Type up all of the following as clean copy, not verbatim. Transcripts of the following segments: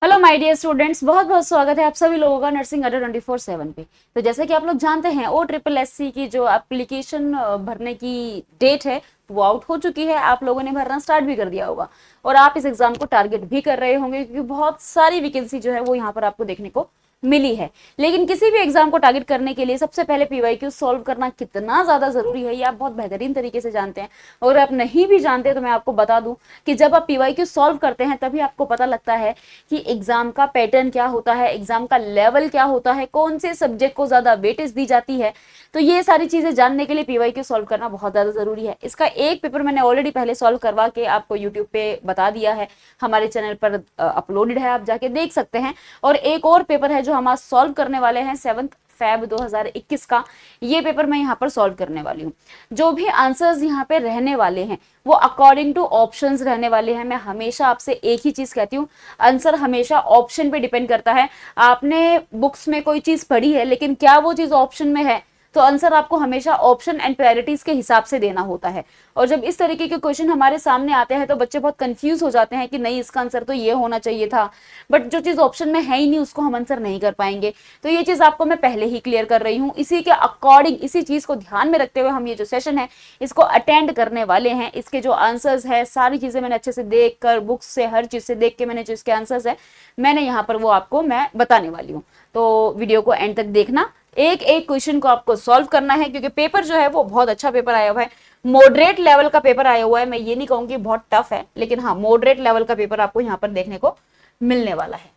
Hello my dear students, बहुत बहुत स्वागत है आप सभी लोगों का नर्सिंग अड्डा 24/7 पे। तो जैसे कि आप लोग जानते हैं OSSC की जो एप्लीकेशन भरने की डेट है वो आउट हो चुकी है। आप लोगों ने भरना स्टार्ट भी कर दिया होगा और आप इस एग्जाम को टारगेट भी कर रहे होंगे क्योंकि बहुत सारी वैकेंसी जो है वो यहाँ पर आपको देखने को मिली है। लेकिन किसी भी एग्जाम को टारगेट करने के लिए सबसे पहले PYQ सॉल्व करना कितना ज्यादा जरूरी है ये आप बहुत बेहतरीन तरीके से जानते हैं। अगर आप नहीं भी जानते तो मैं आपको बता दूं कि जब आप PYQ सॉल्व करते हैं तभी आपको पता लगता है कि एग्जाम का पैटर्न क्या होता है, एग्जाम का लेवल क्या होता है, कौन से सब्जेक्ट को ज्यादा वेटेज दी जाती है। तो ये सारी चीजें जानने के लिए PYQ सॉल्व करना बहुत ज्यादा जरूरी है। इसका एक पेपर मैंने ऑलरेडी पहले सॉल्व करवा के आपको यूट्यूब पे बता दिया है, हमारे चैनल पर अपलोडेड है, आप जाके देख सकते हैं। और एक और पेपर है जो हम आज सॉल्व करने वाले हैं 7 Feb 2021 का, ये पेपर मैं यहाँ पर सॉल्व करने वाली हूँ। जो भी आंसर्स यहाँ पे रहने वाले हैं वो अकॉर्डिंग टू ऑप्शंस रहने वाले हैं। मैं हमेशा आपसे एक ही चीज कहती हूँ, आंसर हमेशा ऑप्शन पे डिपेंड करता है। आपने बुक्स में कोई चीज पढ़ी है लेकिन क्या वो चीज ऑप्शन में है, तो आंसर आपको हमेशा ऑप्शन एंड प्रायोरिटीज के हिसाब से देना होता है। और जब इस तरीके के क्वेश्चन हमारे सामने आते हैं तो बच्चे बहुत कंफ्यूज हो जाते हैं कि नहीं इसका आंसर तो ये होना चाहिए था, बट जो चीज ऑप्शन में है ही नहीं उसको हम आंसर नहीं कर पाएंगे। तो ये चीज आपको मैं पहले ही क्लियर कर रही हूँ। इसी के अकॉर्डिंग, इसी चीज को ध्यान में रखते हुए हम ये जो सेशन है इसको अटेंड करने वाले हैं। इसके जो आंसर्स है सारी चीजें मैंने अच्छे से देख कर, बुक्स से, हर चीज से देख के मैंने जो इसके आंसर्स है मैंने यहाँ पर वो आपको मैं बताने वाली हूँ। तो वीडियो को एंड तक देखना, एक एक क्वेश्चन को आपको सॉल्व करना है क्योंकि पेपर जो है वो बहुत अच्छा पेपर आया हुआ है। मॉडरेट लेवल का पेपर आया हुआ है, मैं ये नहीं कहूंगी बहुत टफ है, लेकिन हाँ मॉडरेट लेवल का पेपर आपको यहाँ पर देखने को मिलने वाला है।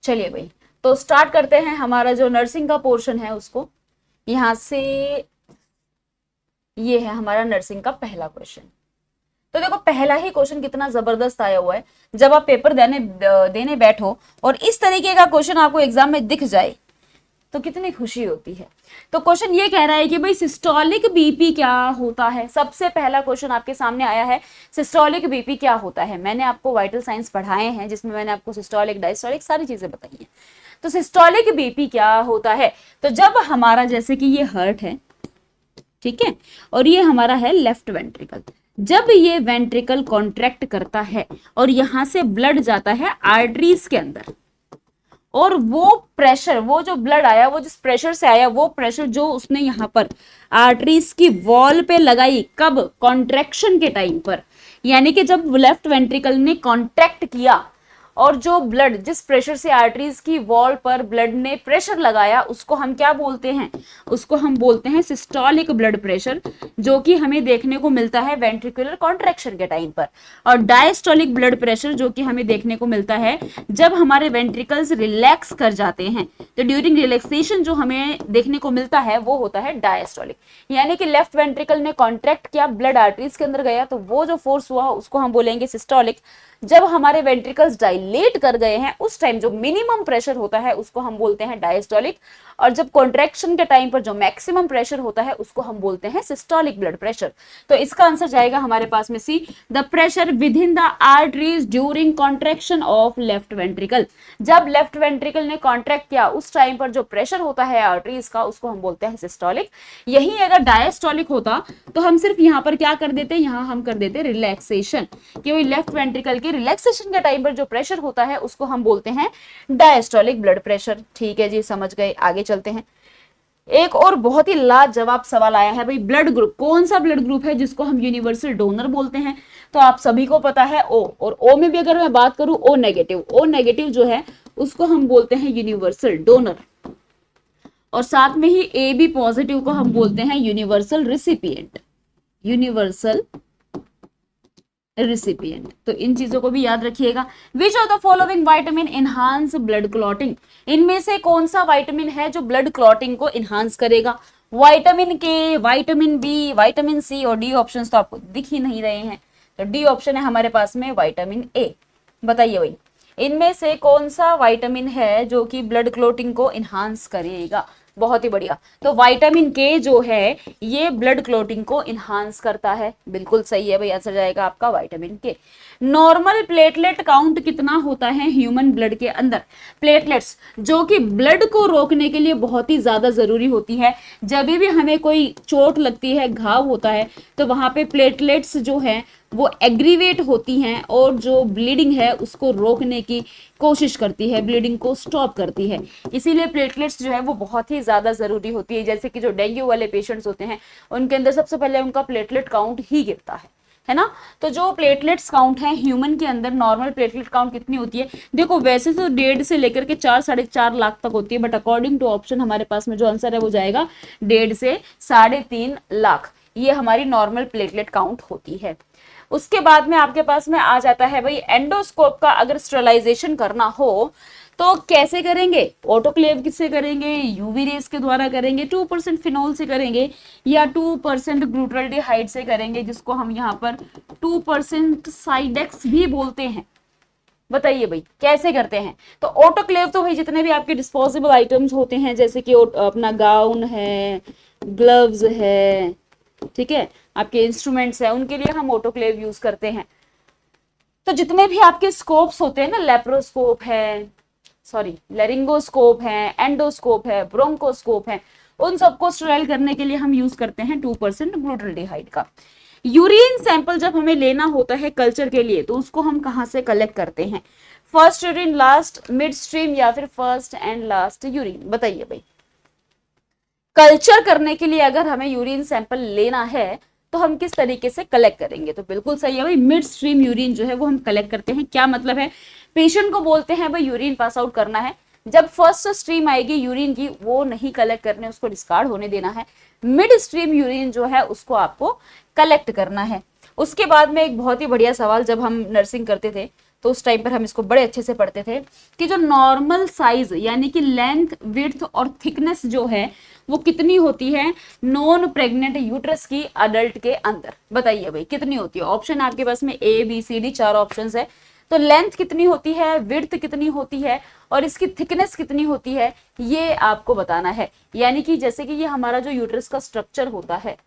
चलिए भाई, तो स्टार्ट करते हैं हमारा जो नर्सिंग का पोर्शन है उसको। यहां से ये है हमारा नर्सिंग का पहला क्वेश्चन। तो देखो पहला ही क्वेश्चन कितना जबरदस्त आया हुआ है। जब आप पेपर देने बैठो और इस तरीके का क्वेश्चन आपको एग्जाम में दिख जाए तो कितनी खुशी होती है। तो क्वेश्चन ये कह रहा है कि भाई सिस्टोलिक बीपी क्या होता है। सबसे पहला क्वेश्चन आपके सामने आया है, सिस्टोलिक बीपी क्या होता है। मैंने आपको वाइटल साइंस पढ़ाए हैं जिसमें मैंने आपको सिस्टोलिक, डायस्टोलिक सारी चीजें बताई हैं। तो सिस्टोलिक बीपी क्या होता है, तो जब हमारा जैसे कि ये हार्ट है, ठीक है, और ये हमारा है लेफ्ट वेंट्रिकल, जब ये वेंट्रिकल कॉन्ट्रैक्ट करता है और यहां से ब्लड जाता है आर्टरीज के अंदर, और वो प्रेशर, वो जो ब्लड आया, वो जिस प्रेशर से आया, वो प्रेशर जो उसने यहाँ पर आर्टरीज की वॉल पे लगाई, कब? कॉन्ट्रैक्शन के टाइम पर। यानी कि जब लेफ्ट वेंट्रिकल ने कॉन्ट्रैक्ट किया और जो ब्लड, जिस प्रेशर से आर्टरीज की वॉल पर ब्लड ने प्रेशर लगाया, उसको हम क्या बोलते हैं? उसको हम बोलते हैं सिस्टोलिक ब्लड प्रेशर, जो कि हमें देखने को मिलता है वेंट्रिकुलर कॉन्ट्रैक्शन के टाइम पर। और डायस्टोलिक ब्लड प्रेशर जो कि हमें देखने को मिलता है जब हमारे वेंट्रिकल्स रिलैक्स कर जाते हैं। तो ड्यूरिंग रिलैक्सेशन जो हमें देखने को मिलता है वो होता है डायस्टोलिक। यानी कि लेफ्ट वेंट्रिकल ने कॉन्ट्रैक्ट किया, ब्लड आर्टरीज के अंदर गया, तो वो जो फोर्स हुआ उसको हम बोलेंगे सिस्टोलिक। जब हमारे वेंट्रिकल्स डायलेट कर गए हैं उस टाइम जो मिनिमम प्रेशर होता है उसको हम बोलते हैं डायस्टोलिक। और जब कॉन्ट्रैक्शन के टाइम पर जो मैक्सिमम प्रेशर होता है उसको हम बोलते हैं सिस्टोलिक ब्लड प्रेशर। तो इसका आंसर जाएगा हमारे पास में C, the pressure within the arteries during contraction of left ventricle. जब लेफ्ट वेंट्रिकल ने कॉन्ट्रैक्ट किया उस टाइम पर जो प्रेशर होता है आर्टरीज का उसको हम बोलते हैं सिस्टोलिक। यही अगर डायस्टोलिक होता तो हम सिर्फ यहाँ पर क्या कर देते, यहाँ हम कर देते रिलैक्सेशन, कि वही लेफ्ट वेंट्रिकल के रिलैक्सेशन के टाइम पर जो प्रेशर होता है उसको हम बोलते हैं डायस्टोलिक ब्लड प्रेशर। ठीक है जी, समझ गए, आगे चलते हैं। एक और बहुत ही लाजवाब सवाल आया है भाई, ब्लड ग्रुप, कौन सा ब्लड ग्रुप है जिसको हम यूनिवर्सल डोनर बोलते हैं? तो आप सभी को पता है ओ, और ओ में भी अगर मैं बात करूं ओ नेगेटिव, ओ नेगेटिव जो है उसको हम बोलते हैं यूनिवर्सल डोनर, और साथ में ही ए बी पॉजिटिव को हम बोलते हैं यूनिवर्सल रिसिपिएंट, यूनिवर्सल रिसिपिएंट। तो इन चीजों को भी याद रखिएगा। विच of the following vitamin enhance blood clotting, इनमें से कौन सा विटामिन है जो ब्लड क्लॉटिंग को इनहांस करेगा? विटामिन के, विटामिन बी, विटामिन सी और डी ऑप्शंस तो आपको दिख ही नहीं रहे हैं, तो डी ऑप्शन है हमारे पास में विटामिन ए। बताइए भाई इनमें से कौन सा विटामिन है जो कि ब्लड क्लॉटिंग को इनहांस करेगा? बहुत ही बढ़िया, तो विटामिन के जो है ये ब्लड क्लॉटिंग को इनहांस करता है। बिल्कुल सही है भाई, आंसर जाएगा आपका विटामिन के। नॉर्मल प्लेटलेट काउंट कितना होता है ह्यूमन ब्लड के अंदर? प्लेटलेट्स जो कि ब्लड को रोकने के लिए बहुत ही ज्यादा जरूरी होती है। जब भी हमें कोई चोट लगती है, घाव होता है, तो वहां पे प्लेटलेट्स जो है वो एग्रीवेट होती हैं और जो ब्लीडिंग है उसको रोकने की कोशिश करती है, ब्लीडिंग को स्टॉप करती है। इसीलिए प्लेटलेट्स जो है वो बहुत ही ज्यादा जरूरी होती है। जैसे कि जो डेंगू वाले पेशेंट्स होते हैं उनके अंदर सबसे पहले उनका प्लेटलेट काउंट ही गिरता है ना। तो जो प्लेटलेट्स काउंट है ह्यूमन के अंदर, नॉर्मल प्लेटलेट काउंट कितनी होती है? देखो वैसे तो 1.5 से लेकर के 4 साढ़े 4 लाख तक होती है, बट अकॉर्डिंग टू ऑप्शन हमारे पास में जो आंसर है वो जाएगा 1.5 से 3.5 लाख। ये हमारी नॉर्मल प्लेटलेट काउंट होती है। उसके बाद में आपके पास में आ जाता है भाई एंडोस्कोप का अगर स्टेरिलाइजेशन करना हो तो कैसे करेंगे? ऑटोक्लेव किससे करेंगे? यूवी रेस के द्वारा करेंगे, 2% फिनोल से करेंगे, या 2% ग्लूटाल्डिहाइड से करेंगे, जिसको हम यहाँ पर 2% साइडेक्स भी बोलते हैं। बताइए भाई कैसे करते हैं? तो ऑटोक्लेव तो भाई जितने भी आपके डिस्पोजेबल आइटम्स होते हैं, जैसे कि अपना गाउन है, ग्लव्स है, ठीक है, आपके इंस्ट्रूमेंट्स है, उनके लिए हम ऑटोक्लेव यूज करते हैं। तो जितने भी आपके स्कोप्स होते हैं ना, लेप्रोस्कोप है, सॉरी लेरिंगोस्कोप है, एंडोस्कोप है, ब्रोंकोस्कोप है, उन सबको स्टेराइल करने के लिए हम यूज करते हैं 2% ग्लूटाल्डिहाइड का। यूरिन सैंपल जब हमें लेना होता है कल्चर के लिए तो उसको हम कहां से कलेक्ट करते हैं? First urine, last, mid stream, या फिर फर्स्ट एंड लास्ट यूरिन? बताइए भाई। कल्चर करने के लिए अगर हमें यूरिन सैंपल लेना है तो हम किस तरीके से कलेक्ट करेंगे? तो बिल्कुल सही है भाई, मिड स्ट्रीम यूरिन जो है वो हम कलेक्ट करते हैं। क्या मतलब है? पेशेंट को बोलते हैं भाई यूरिन पास आउट करना है, जब फर्स्ट स्ट्रीम आएगी यूरिन की वो नहीं कलेक्ट करने, उसको डिस्कार्ड होने देना है। मिड स्ट्रीम यूरिन जो है उसको आपको कलेक्ट करना है। उसके बाद में एक बहुत ही बढ़िया सवाल, जब हम नर्सिंग करते थे तो उस टाइम पर हम इसको बड़े अच्छे से पढ़ते थे कि जो नॉर्मल साइज यानी कि लेंथ, विड्थ और थिकनेस जो है वो कितनी होती है नॉन प्रेग्नेंट यूट्रस की अडल्ट के अंदर? बताइए भाई कितनी होती है? ऑप्शन आपके पास में A B C D 4 option है। तो लेंथ कितनी होती है, विड्थ कितनी होती है और इसकी थिकनेस कितनी होती है, ये आपको बताना है। यानी कि जैसे कि ये हमारा जो यूट्रस का स्ट्रक्चर होता है,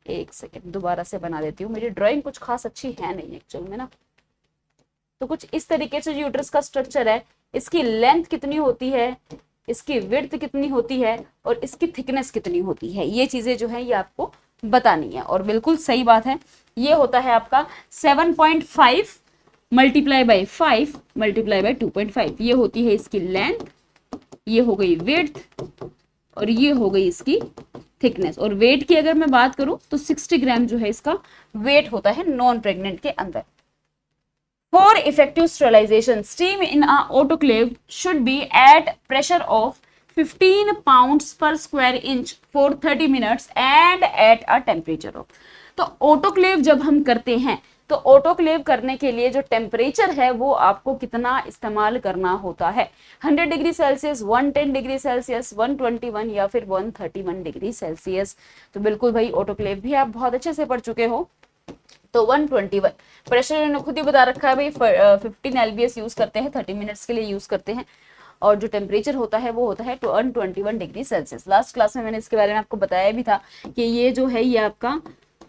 एक सेकेंड दोबारा से बना देती हूँ, मेरी ड्राइंग कुछ खास अच्छी है नहीं एक्चुअल में ना। तो कुछ इस तरीके से यूट्रस का स्ट्रक्चर है, इसकी लेंथ कितनी होती है, इसकी विड्थ कितनी होती है और इसकी थिकनेस कितनी होती है, ये चीजें जो है ये आपको बतानी है। और बिल्कुल सही बात है, ये होता है आपका 7.5 मल्टीप्लाई बाई 5 मल्टीप्लाई बाई 2.5। ये होती है इसकी लेंथ, ये हो गई विड्थ और ये हो गई इसकी थिकनेस। और वेट की अगर मैं बात करूं तो 60 ग्राम जो है इसका वेट होता है नॉन प्रेग्नेंट के अंदर। For effective sterilization, steam in an autoclave should be at pressure of 15 pounds per square inch for 30 minutes and at a temperature of। तो ऑटोक्लेव जब हम करते हैं तो ऑटोक्लेव करने के लिए जो टेम्परेचर है वो आपको कितना इस्तेमाल करना होता है? 100 डिग्री सेल्सियस, 110 डिग्री सेल्सियस, 121 या फिर 131 डिग्री सेल्सियस। तो बिल्कुल भाई ऑटोक्लेव भी आप बहुत अच्छे से पढ़ चुके हो। तो 121 प्रेशर इन्होंने खुद ही बता रखा है भाई, 15 LBS यूज करते हैं, 30 मिनट्स के लिए यूज करते हैं। और जो टेम्परेचर होता है वो होता है 121 डिग्री सेल्सियस। लास्ट क्लास में मैंने इसके बारे में आपको बताया भी था कि ये जो है ये आपका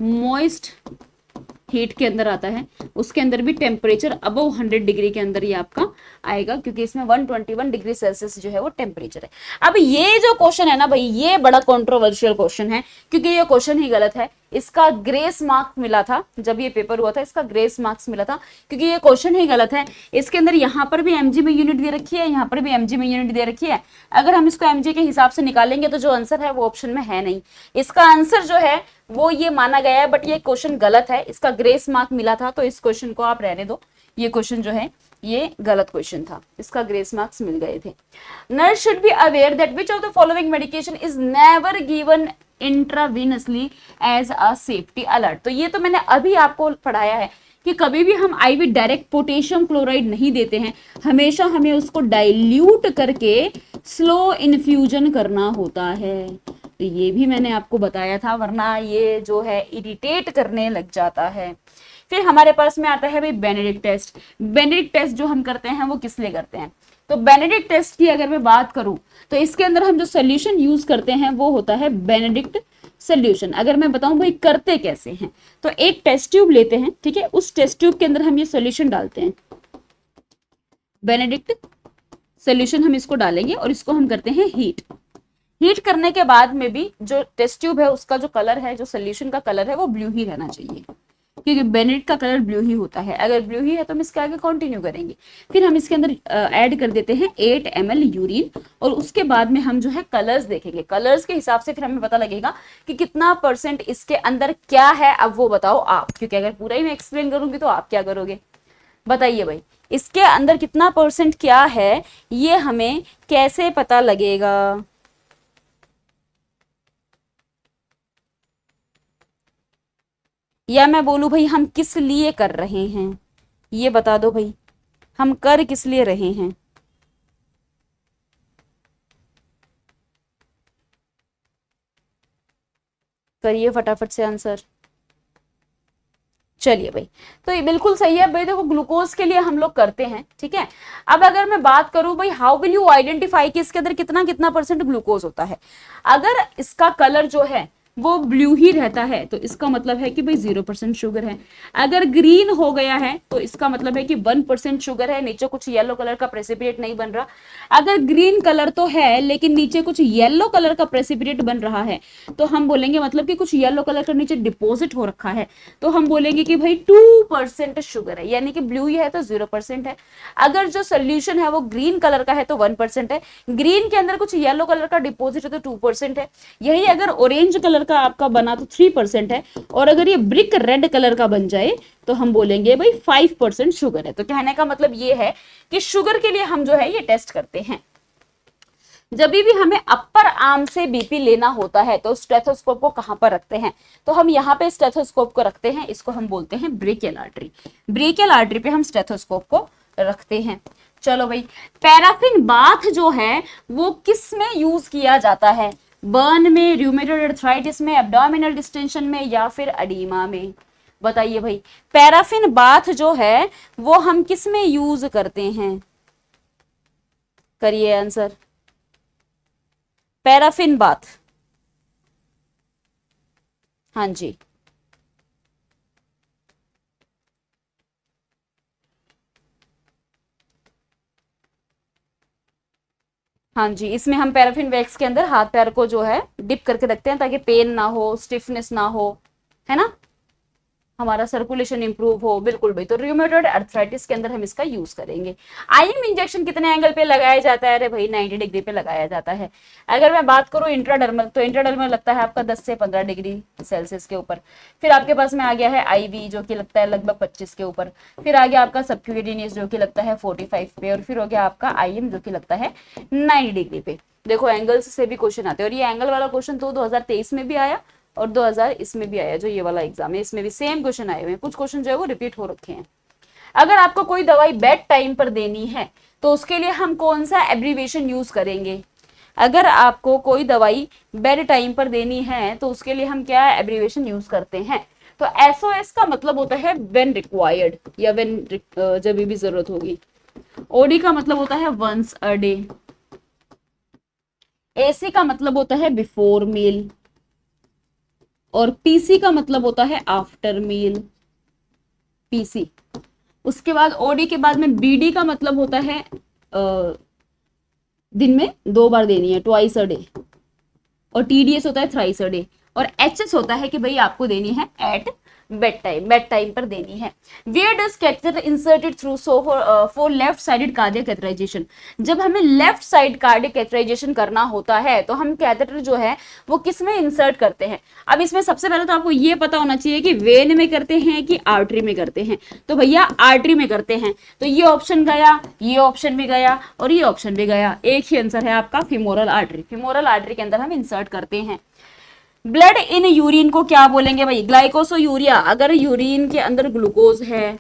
मॉइस्ट हीट के अंदर आता है, उसके अंदर भी टेम्परेचर अबव 100 डिग्री के अंदर ये आपका आएगा, क्योंकि इसमें 121 डिग्री सेल्सियस जो है वो टेम्परेचर है। अब ये जो क्वेश्चन है ना भाई, ये बड़ा कंट्रोवर्शियल क्वेश्चन है, क्योंकि ये क्वेश्चन ही गलत है। इसका ग्रेस मार्क मिला था जब ये पेपर हुआ था, इसका ग्रेस मार्क्स मिला था क्योंकि ये क्वेश्चन ही गलत है। इसके अंदर यहाँ पर भी mg में यूनिट दे रखी है, यहाँ पर भी mg में यूनिट दे रखी है। अगर हम इसको mg के हिसाब से निकालेंगे तो जो आंसर है वो ऑप्शन में है नहीं। इसका आंसर जो है वो ये माना गया है, बट ये क्वेश्चन गलत है। इसका ग्रेस मार्क मिला था तो इस क्वेश्चन को आप रहने दो, ये क्वेश्चन जो है ये गलत क्वेश्चन था, इसका ग्रेस मार्क्स मिल गए थे। Nurse should be aware that which of the following medication is never given intravenously as a safety alert. तो ये तो मैंने अभी आपको पढ़ाया है कि कभी भी हम आईवी डायरेक्ट पोटेशियम क्लोराइड नहीं देते हैं, हमेशा हमें उसको डाइल्यूट करके स्लो इन्फ्यूजन करना होता है। तो ये भी मैंने आपको बताया था, वरना ये जो है इरिटेट करने लग जाता है। फिर हमारे पास में आता है भाई बेनेडिक्ट टेस्ट। बेनेडिक्ट टेस्ट जो हम करते हैं वो किस लिए करते हैं? तो बेनेडिक्ट टेस्ट की अगर मैं बात करूं तो इसके अंदर हम जो सोल्यूशन यूज करते हैं वो होता है बेनेडिक्ट सोल्यूशन। अगर मैं बताऊं भाई करते कैसे हैं, तो एक टेस्ट ट्यूब लेते हैं, ठीक है, उस टेस्ट ट्यूब के अंदर हम ये सोल्यूशन डालते हैं, बेनेडिक्ट सोल्यूशन हम इसको डालेंगे और इसको हम करते हैं हीट। हीट करने के बाद में भी जो टेस्ट ट्यूब है उसका जो कलर है, जो सोल्यूशन का कलर है वो ब्लू ही रहना चाहिए, क्योंकि बेनेडिक्ट का कलर ब्लू ही होता है। अगर ब्लू ही है तो हम इसके आगे कंटिन्यू करेंगे। फिर हम इसके अंदर ऐड कर देते हैं 8 ml यूरिन, और उसके बाद में हम जो है कलर्स देखेंगे। कलर्स के हिसाब से फिर हमें पता लगेगा कि कितना % इसके अंदर क्या है। अब वो बताओ आप, क्योंकि अगर पूरा ही मैं एक्सप्लेन करूंगी तो आप क्या करोगे, बताइए भाई, इसके अंदर कितना % क्या है, ये हमें कैसे पता लगेगा? या मैं बोलूं भाई हम किस लिए कर रहे हैं, ये बता दो भाई, हम कर किस लिए रहे हैं? करिए फटाफट से आंसर। चलिए भाई, तो ये बिल्कुल सही है भाई। देखो ग्लूकोज के लिए हम लोग करते हैं, ठीक है। अब अगर मैं बात करूं भाई, हाउ विल यू आइडेंटिफाई कि इसके अंदर कितना कितना % ग्लूकोज होता है। अगर इसका कलर जो है वो ब्लू ही रहता है तो इसका मतलब है कि भाई 0% शुगर है। अगर ग्रीन हो गया है तो इसका मतलब है कि 1% शुगर है, नीचे कुछ येलो कलर का प्रेसिपिटेट नहीं बन रहा। अगर ग्रीन कलर तो है लेकिन नीचे कुछ येलो कलर का प्रेसिपिटेट बन रहा है तो हम बोलेंगे मतलब कि कुछ येलो कलर का नीचे डिपॉजिट हो रखा है, तो हम बोलेंगे कि भाई 2% शुगर है, यानी कि ब्लू ही है तो 0% है। अगर जो सोल्यूशन है वो ग्रीन कलर का है तो 1% है, ग्रीन के अंदर कुछ येलो कलर का डिपॉजिट है तो 2% है। यही अगर ऑरेंज कलर का आपका बना तो 3% है, और अगर ये ब्रिक रेड कलर का बन जाए तो हम बोलेंगे भाई 5% शुगर है। तो कहने का मतलब ये है कि शुगर के लिए हम जो है ये टेस्ट करते हैं। जब भी हमें अपर आर्म से बीपी लेना होता है तो स्टेथोस्कोप को कहां पर रखते हैं, तो हम यहाँ पे स्टेथोस्कोप को रखते हैं, इसको हम बोलते हैं ब्रेकियल आर्टरी। ब्रेकियल आर्टरी पे हम स्टेथोस्कोप को रखते हैं। चलो भाई, पैराफिन बाथ जो है वो किस में यूज किया जाता है? बर्न में, रूमेटॉइड अर्थराइटिस में, एब्डोमिनल डिस्टेंशन में, या फिर एडिमा में? बताइए भाई, पैराफिन बाथ जो है वो हम किस में यूज करते हैं? करिए आंसर। पैराफिन बाथ, हाँ जी, हाँ जी, इसमें हम पैराफिन वैक्स के अंदर हाथ पैर को जो है डिप करके रखते हैं ताकि पेन ना हो, स्टिफनेस ना हो, है ना, हमारा सर्कुलेशन इंप्रूव हो। बिल्कुल भाई, तो रूमेटॉइड अर्थराइटिस के अंदर हम इसका यूज करेंगे। आईएम इंजेक्शन कितने एंगल पे लगाया जाता है? अरे भाई 90 डिग्री पे लगाया जाता है। अगर मैं बात करूं इंट्राडर्मल, तो इंट्राडर्मल लगता है आपका 10 से 15 डिग्री सेल्सियस के ऊपर। फिर आपके पास में आ गया है आईवी जो कि लगता है लगभग 25 के ऊपर। फिर आ गया आपका सबक्यूटेनियस जो कि लगता है 45 पे, और फिर हो गया आपका आईएम जो कि लगता है 90 डिग्री पे। देखो एंगल्स से भी क्वेश्चन आते हैं, और ये एंगल वाला क्वेश्चन तो 2023 में भी आया और 2000 इसमें भी आया, जो ये वाला एग्जाम है इसमें भी सेम क्वेश्चन आए हुए हैं। कुछ क्वेश्चन जो है वो रिपीट हो रखे हैं। अगर आपको कोई दवाई बेड टाइम पर देनी है तो उसके लिए हम कौन सा एब्रीविएशन यूज करेंगे? अगर आपको कोई दवाई बेड टाइम पर देनी है तो उसके लिए हम क्या एब्रीविएशन यूज करते हैं? तो एसओएस का मतलब होता है व्हेन रिक्वायर्ड, या व्हेन जब भी जरूरत होगी। ओडी का मतलब होता है वंस अ डे। एसी का मतलब होता है बिफोर मील, और पीसी का मतलब होता है आफ्टर मील, पीसी। उसके बाद ओडी के बाद में बीडी का मतलब होता है दिन में 2 बार देनी है, ट्वाइस अ डे, और टीडीएस होता है थ्राइस अ डे, और एचएस होता है कि भाई आपको देनी है एट बेड टाइम पर देनी है। Where does catheter inserted through for left sided cardiac catheterization? जब हमें लेफ्ट साइड कार्डियक कैथेटराइजेशन करना होता है तो हम कैथेटर जो है वो किस में इंसर्ट करते हैं? अब इसमें सबसे पहले तो आपको ये पता होना चाहिए कि वेन में करते हैं कि आर्टरी में करते हैं। तो भैया आर्टरी में करते हैं, तो ये ऑप्शन गया, ये ऑप्शन भी गया, और ये ऑप्शन भी गया। एक ही आंसर है आपका फीमोरल आर्टरी। फीमोरल आर्टरी के अंदर हम इंसर्ट करते हैं। ब्लड इन यूरिन को क्या बोलेंगे भाई? ग्लाइकोसोयूरिया अगर यूरिन के अंदर ग्लूकोज है,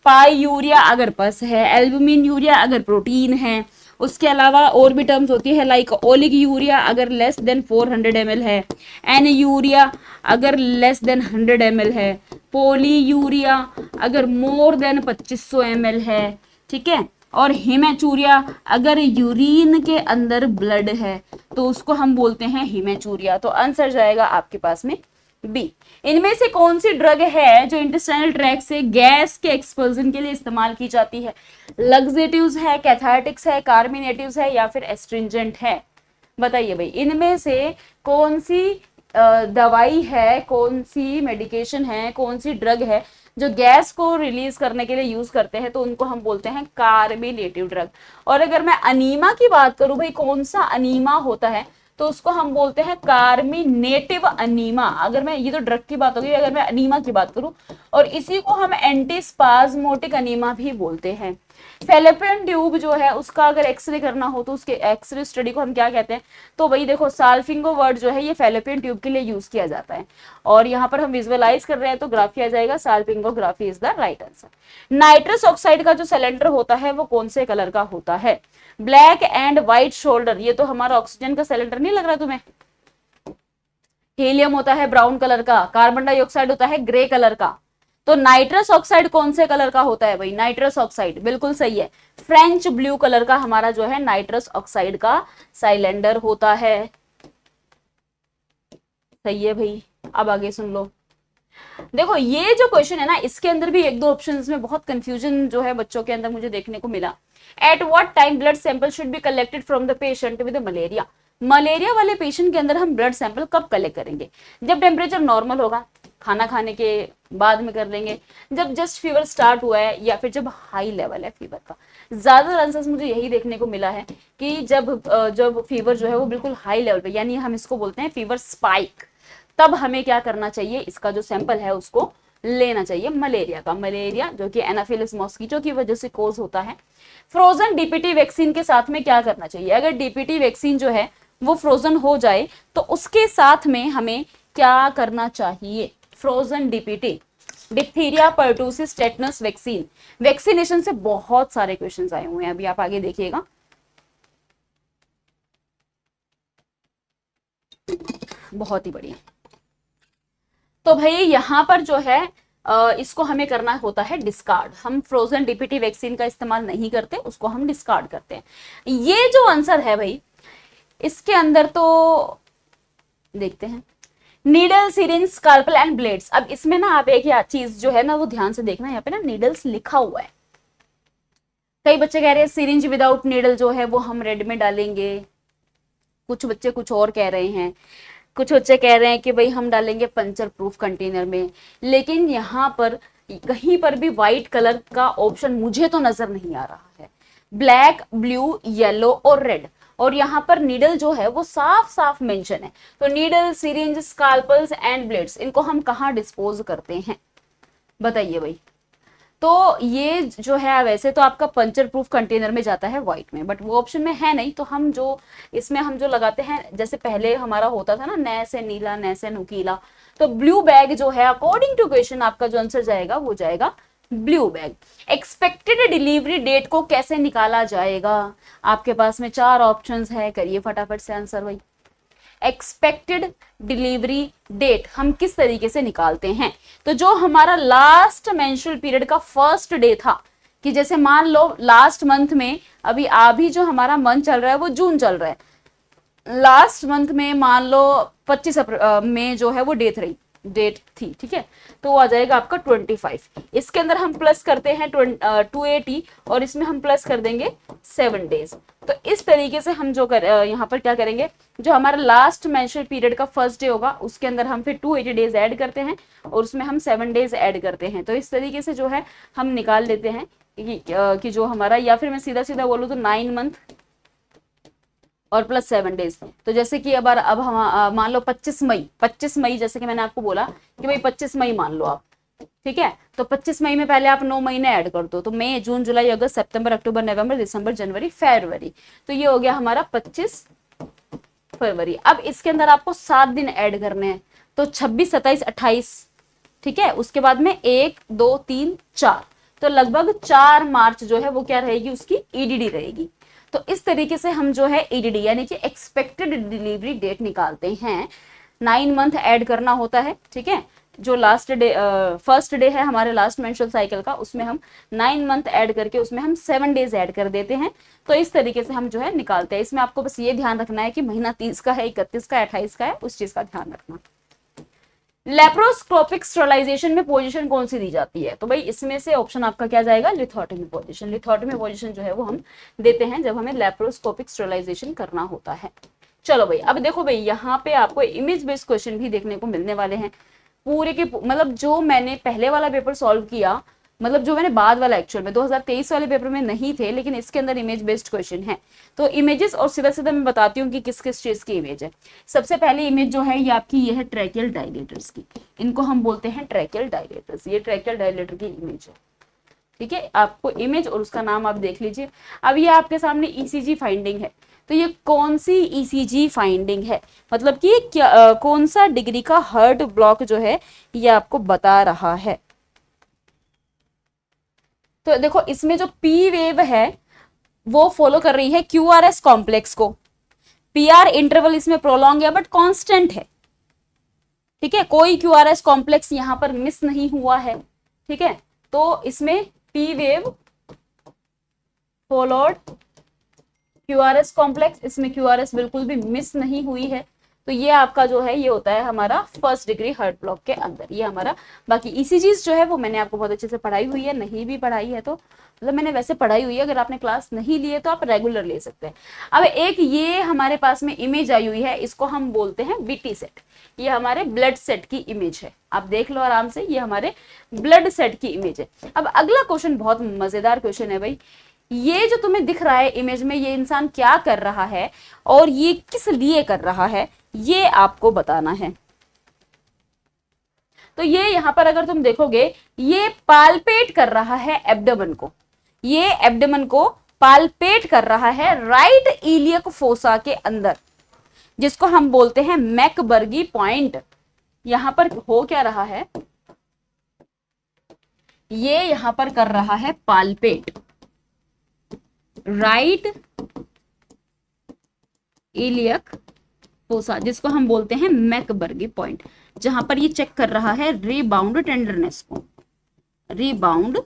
पाई यूरिया अगर पस है, एल्बुमिन यूरिया अगर प्रोटीन है। उसके अलावा और भी टर्म्स होती है लाइक ओलिक यूरिया अगर लेस देन 400 ml है, एन यूरिया अगर लेस देन 100 ml है, पोली यूरिया अगर मोर देन 2500 ml है, ठीक है, और हेमेचूरिया, अगर यूरिन के अंदर ब्लड है तो उसको हम बोलते हैं हेमेचूरिया। तो आंसर जाएगा आपके पास में बी। इनमें से कौन सी ड्रग है जो इंटेस्टाइनल ट्रैक्ट से गैस के एक्सपल्जन के लिए इस्तेमाल की जाती है? लग्जेटिव्स है, कैथार्टिक्स है, कार्मिनेटिव्स है, या फिर एस्ट्रिंजेंट है? बताइए भाई, इनमें से कौन सी दवाई है, कौन सी मेडिकेशन है, कौन सी ड्रग है जो गैस को रिलीज करने के लिए यूज करते हैं? तो उनको हम बोलते हैं कार्मिनेटिव ड्रग। और अगर मैं अनीमा की बात करूं भाई, कौन सा अनीमा होता है, तो उसको हम बोलते हैं कार्मिनेटिव अनीमा। अगर मैं, ये तो ड्रग की बात होगी, अगर मैं अनीमा की बात करूं, और इसी को हम एंटीस्पाज्मोटिक अनीमा भी बोलते हैं। फेलोपियन ट्यूब जो है उसका अगर एक्सरे करना हो तो उसके एक्सरे स्टडी को हम क्या कहते हैं? तो भाई देखो, साल्फिंगो वर्ड जो है ये फेलोपियन ट्यूब के लिए यूज किया जाता है, और यहाँ पर हम विजुअलाइज कर रहे हैं तो ग्राफी आ जाएगा, salpingography is the right answer. Nitrous oxide का जो सिलेंडर होता है वो कौन से कलर का होता है? ब्लैक एंड व्हाइट शोल्डर, ये तो हमारा ऑक्सीजन का सिलेंडर नहीं लग रहा तुम्हें? हीलियम होता है ब्राउन कलर का, कार्बन डाइऑक्साइड होता है ग्रे कलर का, तो नाइट्रस ऑक्साइड कौन से कलर का होता है भाई? नाइट्रस ऑक्साइड बिल्कुल सही है, फ्रेंच ब्लू कलर का हमारा जो है नाइट्रस ऑक्साइड का सिलेंडर होता है। सही है भाई। अब आगे सुन लो, देखो ये जो क्वेश्चन है ना, इसके अंदर भी एक दो ऑप्शंस में बहुत कंफ्यूजन जो है बच्चों के अंदर मुझे देखने को मिला। At what time blood sample should be collected from the patient with malaria? Malaria वाले पेशेंट के अंदर हम ब्लड सैंपल कब कलेक्ट करेंगे? जब टेम्परेचर नॉर्मल होगा, खाना खाने के बाद में कर लेंगे, जब जस्ट फीवर स्टार्ट हुआ है, या फिर जब हाई लेवल है फीवर का। ज्यादातर आंसर्स मुझे यही देखने को मिला है कि जब फीवर जो है वो बिल्कुल हाई लेवल पे, यानी हम इसको बोलते हैं फीवर स्पाइक, तब हमें क्या करना चाहिए? इसका जो सैंपल है उसको लेना चाहिए मलेरिया का। मलेरिया जो कि एनाफिलिस मॉस्किटो की वजह से कोज होता है। फ्रोजन डीपीटी वैक्सीन के साथ में क्या करना चाहिए? अगर डीपीटी वैक्सीन जो है वो फ्रोजन हो जाए तो उसके साथ में हमें क्या करना चाहिए? Frozen DPT, diphtheria, pertussis, tetanus vaccine. Vaccination से बहुत सारे क्वेश्चंस आए हुए हैं, अभी आप आगे देखिएगा। बहुत ही बढ़िया। तो भाई यहां पर जो है इसको हमें करना होता है डिस्कार्ड। हम फ्रोजन डीपीटी वैक्सीन का इस्तेमाल नहीं करते, उसको हम डिस्कार्ड करते हैं। ये जो आंसर है भाई, इसके अंदर तो देखते हैं, नीडल, सिरिंज, स्काल्पेल एंड ब्लेड्स। अब इसमें ना आप एक चीज जो है ना वो ध्यान से देखना, यहाँ पे ना नीडल्स लिखा हुआ है। कई बच्चे कह रहे हैं सिरिंज विदाउट नीडल जो है वो हम रेड में डालेंगे, कुछ बच्चे कुछ और कह रहे हैं, कुछ बच्चे कह रहे हैं कि भाई हम डालेंगे पंचर प्रूफ कंटेनर में। लेकिन यहाँ पर कहीं पर भी व्हाइट कलर का ऑप्शन मुझे तो नजर नहीं आ रहा है। ब्लैक, ब्लू, येलो और रेड, और यहाँ पर नीडल जो है वो साफ साफ मेंशन है। तो नीडल, सिरिंज, स्काल्पल्स एंड ब्लेड्स, इनको हम कहाँ डिस्पोज करते हैं? बताइए भाई। तो ये जो है वैसे तो आपका पंचर प्रूफ कंटेनर में जाता है व्हाइट में, बट वो ऑप्शन में है नहीं, तो हम जो इसमें हम जो लगाते हैं, जैसे पहले हमारा होता था ना, नए से नीला, नए से नुकीला, तो ब्लू बैग जो है अकॉर्डिंग टू क्वेश्चन आपका जो आंसर जाएगा वो जाएगा blue bag. Expected delivery date को कैसे निकाला जाएगा? आपके पास में 4 ऑप्शंस है, करिए फटाफट से आंसर भाई। एक्सपेक्टेड डिलीवरी डेट हम किस तरीके से निकालते हैं? तो जो हमारा लास्ट मेंस्ट्रुअल पीरियड का फर्स्ट डे था, कि जैसे मान लो लास्ट मंथ में, अभी जो हमारा मंथ चल रहा है वो जून चल रहा है, लास्ट मंथ में मान लो 25 में जो है वो डेट थी, ठीक है, तो वो आ जाएगा आपका 25। इसके अंदर हम प्लस करते हैं 280, और इसमें हम प्लस कर देंगे 7 डेज। तो इस तरीके से हम जो यहाँ पर क्या करेंगे, जो हमारा लास्ट मेंस्ट्रुअल पीरियड का फर्स्ट डे होगा उसके अंदर हम फिर 280 डेज ऐड करते हैं, और उसमें हम 7 डेज ऐड करते हैं। तो इस तरीके से जो है हम निकाल लेते हैं कि जो हमारा, या फिर मैं सीधा सीधा बोलूँ तो 9 मंथ और प्लस 7 डेज। तो जैसे कि अब हम मान लो 25 मई, जैसे कि मैंने आपको बोला कि भाई 25 मई मान लो आप, ठीक है, तो 25 मई में पहले आप 9 महीने ऐड कर दो, तो मई, जून, जुलाई, अगस्त, सितंबर, अक्टूबर, नवंबर, दिसंबर, जनवरी, फरवरी, तो ये हो गया हमारा 25 फरवरी। अब इसके अंदर आपको 7 दिन ऐड करने हैं, तो 26, 27, 28, ठीक है, उसके बाद में 1, 2, 3, 4, तो लगभग 4 मार्च जो है वो क्या रहेगी, उसकी ईडीडी रहेगी। तो इस तरीके से हम जो है ईडीडी यानी कि एक्सपेक्टेड डिलीवरी डेट निकालते हैं। 9 मंथ ऐड करना होता है, ठीक है, जो लास्ट डे फर्स्ट डे है हमारे लास्ट मेंस्ट्रुअल साइकिल का, उसमें हम 9 मंथ ऐड करके उसमें हम 7 डेज ऐड कर देते हैं। तो इस तरीके से हम जो है निकालते हैं। इसमें आपको बस ये ध्यान रखना है कि महीना 30 का है, 31 का, 28 का है, उस चीज का ध्यान रखना। लेप्रोस्कोपिक स्टरलाइजेशन में पोजीशन कौन सी दी जाती है? तो भाई इसमें से ऑप्शन आपका क्या जाएगा? लिथोटमी पोजीशन। लिथोटमी पोजीशन जो है वो हम देते हैं जब हमें लेप्रोस्कोपिक स्टरलाइजेशन करना होता है। चलो भाई, अब देखो भाई, यहाँ पे आपको इमेज बेस्ड क्वेश्चन भी देखने को मिलने वाले हैं पूरे के, मतलब जो मैंने पहले वाला पेपर सॉल्व किया, मतलब जो मैंने बाद वाला एक्चुअल में 2023 वाले पेपर में नहीं थे, लेकिन इसके अंदर इमेज बेस्ड क्वेश्चन है। तो इमेजेस और सीधा सीधा मैं बताती हूँ कि किस किस चीज की इमेज है। सबसे पहले इमेज जो है ये आपकी ये है ट्रैकियल डायलेटर्स की, इनको हम बोलते हैं ट्रैकियल डायलेटर्स। ये ट्रैकियल डायलेटर की इमेज है, ठीक है। आपको इमेज और उसका नाम आप देख लीजिए। अब ये आपके सामने ईसीजी फाइंडिंग है। तो ये कौन सी ईसीजी फाइंडिंग है, मतलब कि क्या कौन सा डिग्री का हार्ट ब्लॉक जो है ये आपको बता रहा है। तो देखो इसमें जो पी वेव है वो फॉलो कर रही है क्यूआरएस कॉम्प्लेक्स को। पीआर इंटरवल इसमें प्रोलॉन्ग है बट कांस्टेंट है, ठीक है। कोई क्यूआरएस कॉम्प्लेक्स यहां पर मिस नहीं हुआ है, ठीक है। तो इसमें P wave followed QRS complex, इसमें क्यूआरएस बिल्कुल भी मिस नहीं हुई है। तो ये आपका जो है ये होता है हमारा फर्स्ट डिग्री हार्ट ब्लॉक के अंदर, ये हमारा। बाकी ईसीजीज जो है वो मैंने आपको बहुत अच्छे से पढ़ाई हुई है, नहीं भी पढ़ाई है तो मतलब मैंने वैसे पढ़ाई हुई है, अगर आपने क्लास नहीं ली है तो आप रेगुलर ले सकते हैं। अब एक ये हमारे पास में इमेज आई हुई है, इसको हम बोलते हैं बीटी सेट। ये हमारे ब्लड सेट की इमेज है, आप देख लो आराम से, ये हमारे ब्लड सेट की इमेज है। अब अगला क्वेश्चन बहुत मजेदार क्वेश्चन है भाई, ये जो तुम्हें दिख रहा है इमेज में, ये इंसान क्या कर रहा है और ये किस लिए कर रहा है, ये आपको बताना है। तो ये यहां पर अगर तुम देखोगे, ये पाल्पेट कर रहा है एब्डोमेन को, ये एब्डोमेन को पाल्पेट कर रहा है राइट इलियक फोसा के अंदर, जिसको हम बोलते हैं मैकबर्गी पॉइंट। यहां पर हो क्या रहा है, ये यहां पर कर रहा है पाल्पेट राइट इलियक फोसा, जिसको हम बोलते हैं मैकबर्गी पॉइंट, जहां पर ये चेक कर रहा है रीबाउंड टेंडरनेस को, रीबाउंड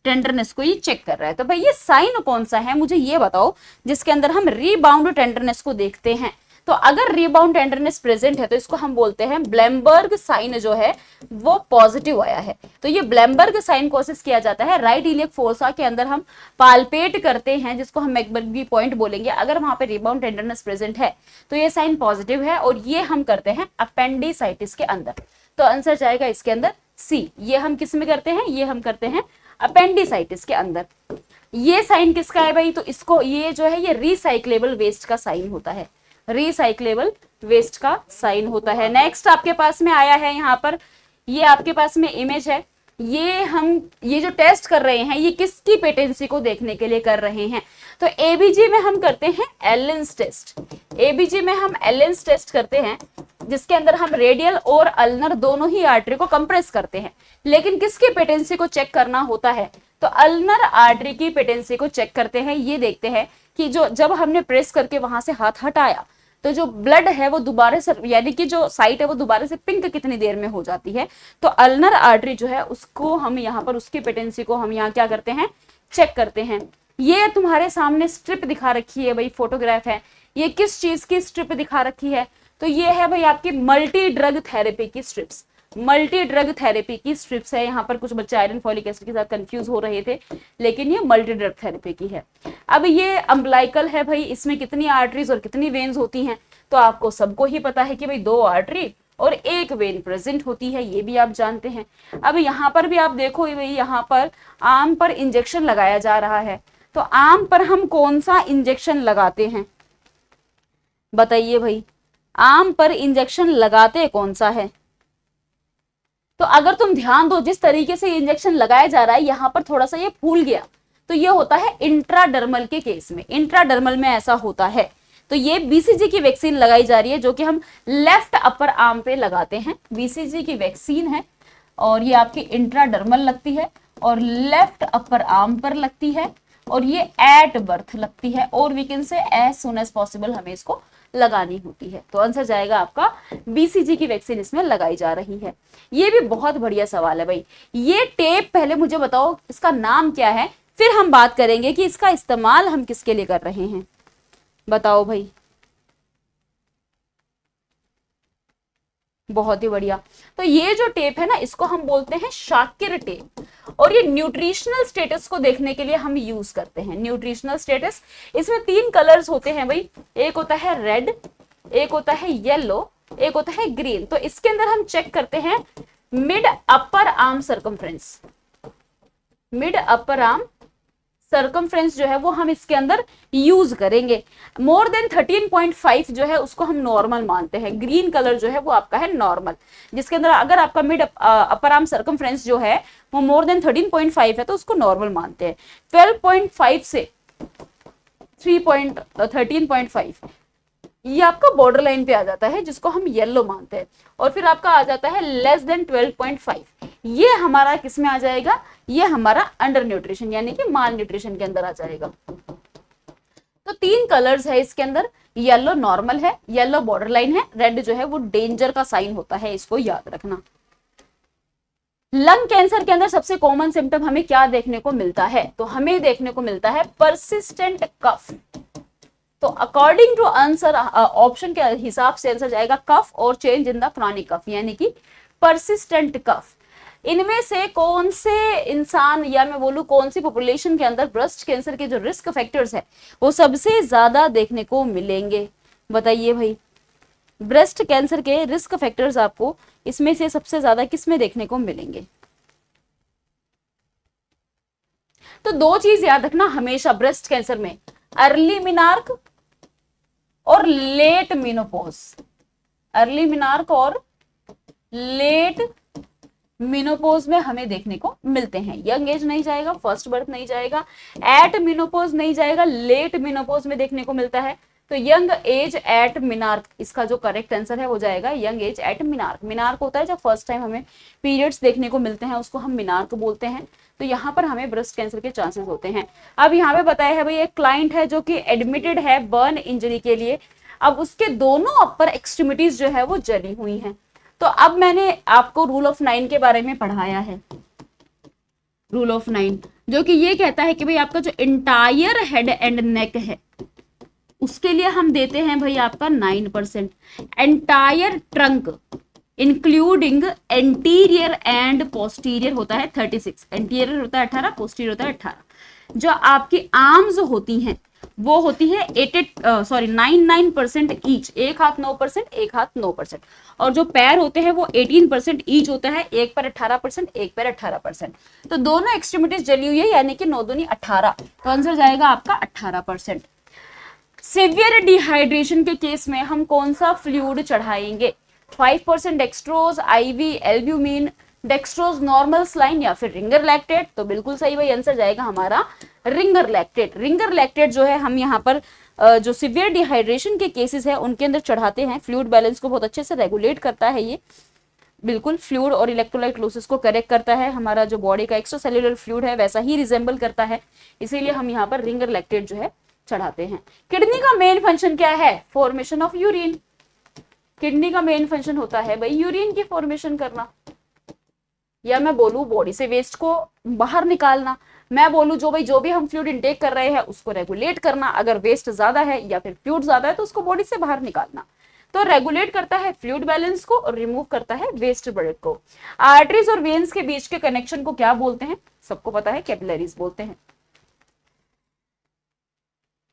टेंडरनेस को ये चेक कर रहा है। तो भाई ये साइन कौन सा है मुझे ये बताओ जिसके अंदर हम रीबाउंड टेंडरनेस को देखते हैं। तो अगर रीबाउंड टेंडरनेस प्रेजेंट है तो इसको हम बोलते हैं ब्लैमबर्ग साइन जो है वो पॉजिटिव आया है। तो ये ब्लैमबर्ग साइन कोशिश किया जाता है राइट इलियक फोसा के अंदर, हम पाल्पेट करते हैं जिसको हम मैकबर्गी पॉइंट बोलेंगे। अगर वहां पे रीबाउंड टेंडरनेस प्रेजेंट है तो ये साइन पॉजिटिव है, और ये हम करते हैं अपेंडिसाइटिस के अंदर। तो आंसर जाएगा इसके अंदर सी। ये हम किस में करते हैं, ये हम करते हैं अपेंडिसाइटिस के अंदर। ये साइन किसका है भाई, तो इसको ये जो है ये रिसाइक्लेबल वेस्ट का साइन होता है, रिसाइक्लेबल वेस्ट का साइन होता है। नेक्स्ट आपके पास में आया है यहाँ पर, ये आपके पास में इमेज है, ये जो टेस्ट कर रहे हैं ये किसकी पेटेंसी को देखने के लिए कर रहे हैं। तो एबीजी में हम करते हैं एलेंस टेस्ट, एबीजी में हम एलेंस टेस्ट करते हैं जिसके अंदर हम रेडियल और अल्नर दोनों ही आर्टरी को कंप्रेस करते हैं। लेकिन किसकी पेटेंसी को चेक करना होता है, तो अल्नर आर्टरी की पेटेंसी को चेक करते हैं। ये देखते हैं कि जो जब हमने प्रेस करके वहां से हाथ हटाया तो जो ब्लड है वो दोबारा से, यानी कि जो साइट है वो दोबारा से पिंक कितनी देर में हो जाती है। तो अल्नर आर्टरी जो है उसको हम यहाँ पर, उसकी पेटेंसी को हम यहाँ क्या करते हैं, चेक करते हैं। ये तुम्हारे सामने स्ट्रिप दिखा रखी है भाई, फोटोग्राफ है, ये किस चीज की स्ट्रिप दिखा रखी है, तो ये है भाई आपकी मल्टी ड्रग थेरेपी की स्ट्रिप्स, मल्टी ड्रग थेरेपी की स्ट्रिप्स है। यहाँ पर कुछ बच्चे आयरन फॉलिक एसिड के साथ कंफ्यूज हो रहे थे, लेकिन ये मल्टी ड्रग थेरेपी की है। अब ये अम्बलाइकल है भाई, इसमें कितनी आर्टरीज और कितनी वेन्स होती हैं, तो आपको सबको ही पता है कि भाई 2 आर्टरी और 1 वेन प्रेजेंट होती है, ये भी आप जानते हैं। अब यहाँ पर भी आप देखो भाई, यहाँ पर आर्म पर इंजेक्शन लगाया जा रहा है। तो आर्म पर हम कौन सा इंजेक्शन लगाते हैं, बताइए भाई, आर्म पर इंजेक्शन लगाते कौन सा है। तो अगर तुम ध्यान दो जिस तरीके से इंजेक्शन लगाया जा रहा है, यहाँ पर थोड़ा सा ये फूल गया, तो ये होता है इंट्राडर्मल के केस में, इंट्राडर्मल में ऐसा होता है। तो ये बीसीजी की वैक्सीन लगाई जा रही है जो कि हम लेफ्ट अपर आर्म पे लगाते हैं, बीसीजी की वैक्सीन है, और ये आपकी इंट्राडर्मल लगती है और लेफ्ट अपर आर्म पर लगती है, और ये एट बर्थ लगती है, और we can say as soon as possible हमें इसको लगानी होती है। तो आंसर जाएगा आपका बीसीजी की वैक्सीन इसमें लगाई जा रही है। ये भी बहुत बढ़िया सवाल है भाई। ये टेप पहले मुझे बताओ इसका नाम क्या है, फिर हम बात करेंगे कि इसका इस्तेमाल हम किसके लिए कर रहे हैं। बताओ भाई। बहुत ही बढ़िया। तो ये जो टेप है ना, इसको हम बोलते हैं शाकिर टेप, और ये न्यूट्रिशनल स्टेटस को देखने के लिए हम यूज करते हैं। न्यूट्रिशनल स्टेटस, इसमें 3 कलर्स होते हैं भाई, एक होता है रेड, एक होता है येलो, एक होता है ग्रीन। तो इसके अंदर हम चेक करते हैं mid upper arm circumference. Mid upper arm circumference जो है वो हम इसके अंदर यूज करेंगे। मोर देन 13.5 जो है उसको हम नॉर्मल मानते हैं। ग्रीन कलर जो है वो आपका है नॉर्मल, जिसके अंदर अगर आपका मिड अपर आर्म सर्कमफ्रेंस जो है वो मोर देन 13.5 है तो उसको नॉर्मल मानते हैं। 12.5 से 13.5 ये आपका बॉर्डर लाइन पे आ जाता है, जिसको हम येलो मानते हैं। और फिर आपका आ जाता है लेस देन 12.5, ये हमारा किस में आ जाएगा, ये हमारा अंडर न्यूट्रिशन यानी कि माल न्यूट्रिशन के अंदर आ जाएगा। तो 3 कलर्स है इसके अंदर, येलो नॉर्मल है, येलो बॉर्डर लाइन है, रेड जो है वो डेंजर का साइन होता है, इसको याद रखना। लंग कैंसर के अंदर सबसे कॉमन सिम्टम हमें क्या देखने को मिलता है, तो हमें देखने को मिलता है परसिस्टेंट कफ। तो अकॉर्डिंग टू आंसर ऑप्शन के हिसाब से आंसर जाएगा कफ और change in the chronic cough यानी कि परसिस्टेंट कफ। इनमें से कौन से इंसान या मैं बोलूं कौन सी पॉपुलेशन के अंदर ब्रेस्ट कैंसर के जो रिस्क फैक्टर्स है वो सबसे ज्यादा देखने को मिलेंगे, बताइए भाई। ब्रेस्ट कैंसर के रिस्क फैक्टर्स आपको इसमें से सबसे ज्यादा किस में देखने को मिलेंगे। तो 2 चीज याद रखना हमेशा ब्रेस्ट कैंसर में, अर्ली मिनार्क और लेट मेनोपॉज। अर्ली मिनार्क और लेट मेनोपॉज में हमें देखने को मिलते हैं। यंग एज नहीं जाएगा, फर्स्ट बर्थ नहीं जाएगा, एट मेनोपॉज नहीं जाएगा, लेट मेनोपॉज में देखने को मिलता है। तो यंग एज एट मिनार्क, इसका जो करेक्ट आंसर है वो जाएगा यंग एज एट मिनार्क। मिनार्क होता है जब फर्स्ट टाइम हमें पीरियड्स देखने को मिलते हैं, उसको हम मिनार्क बोलते हैं। तो यहाँ पर हमें ब्रेस्ट कैंसर के चांसेस होते हैं। अब यहाँ पे बताया है भाई एक क्लाइंट है जो कि एडमिटेड है बर्न इंजरी के लिए। अब उसके दोनों अपर एक्सट्रीमिटीज जो है वो जली हुई हैं। तो अब मैंने आपको रूल ऑफ 9 के बारे में पढ़ाया है, रूल ऑफ 9 जो कि ये कहता है कि भाई आपका जो इंटायर हेड एंड नेक है उसके लिए हम देते हैं भाई आपका 9%, entire trunk including anterior and posterior होता है 36, एंटीरियर होता है 18, पोस्टीरियर होता है 18। जो आपकी आर्म्स होती हैं वो होती है 99% ईच, एक हाथ 9%, एक हाथ 9%। और जो पैर होते हैं वो 18% ईच होता है, एक पैर 18%, एक पैर 18%। तो दोनों एक्सट्रीमिटीज जली हुई है यानी कि 9 दूनी 18। तो आंसर जाएगा आपका 18%। सिवियर डिहाइड्रेशन के केस में हम कौन सा फ्लूइड चढ़ाएंगे, 5% dextrose, IV, albumin, dextrose normal saline या फिर रिंगर लैक्टेट। तो बिल्कुल सही भाई आंसर जाएगा हमारा रिंगर लैक्टेट। रिंगर लैक्टेट जो है हम यहाँ पर जो सिवियर डिहाइड्रेशन के केसेस है उनके अंदर चढ़ाते हैं। फ्लूइड बैलेंस को बहुत अच्छे से रेगुलेट करता है ये, बिल्कुल फ्लूइड और इलेक्ट्रोलाइट लॉसेस को करेक्ट करता है। हमारा जो बॉडी का एक्स्ट्रा सेल्युलर फ्लूइड है वैसा ही रिजेंबल करता है, इसीलिए हम यहाँ पर रिंगर लैक्टेट जो है चढ़ाते हैं। किडनी का मेन फंक्शन क्या है, फॉर्मेशन ऑफ यूरिन। किडनी का मेन फंक्शन होता है भाई यूरिन की फॉर्मेशन करना, या मैं बोलूं बॉडी से वेस्ट को बाहर निकालना। मैं बोलूं जो भी हम फ्लूइड इनटेक कर रहे हैं उसको रेगुलेट करना, अगर वेस्ट ज्यादा है या फिर फ्लूइड ज्यादा है तो उसको बॉडी से बाहर निकालना। तो रेगुलेट करता है फ्लूइड बैलेंस को और रिमूव करता है वेस्ट प्रोडक्ट को। आर्टरीज और वेन्स के बीच के कनेक्शन को क्या बोलते हैं, सबको पता है कैपिलरीज बोलते हैं।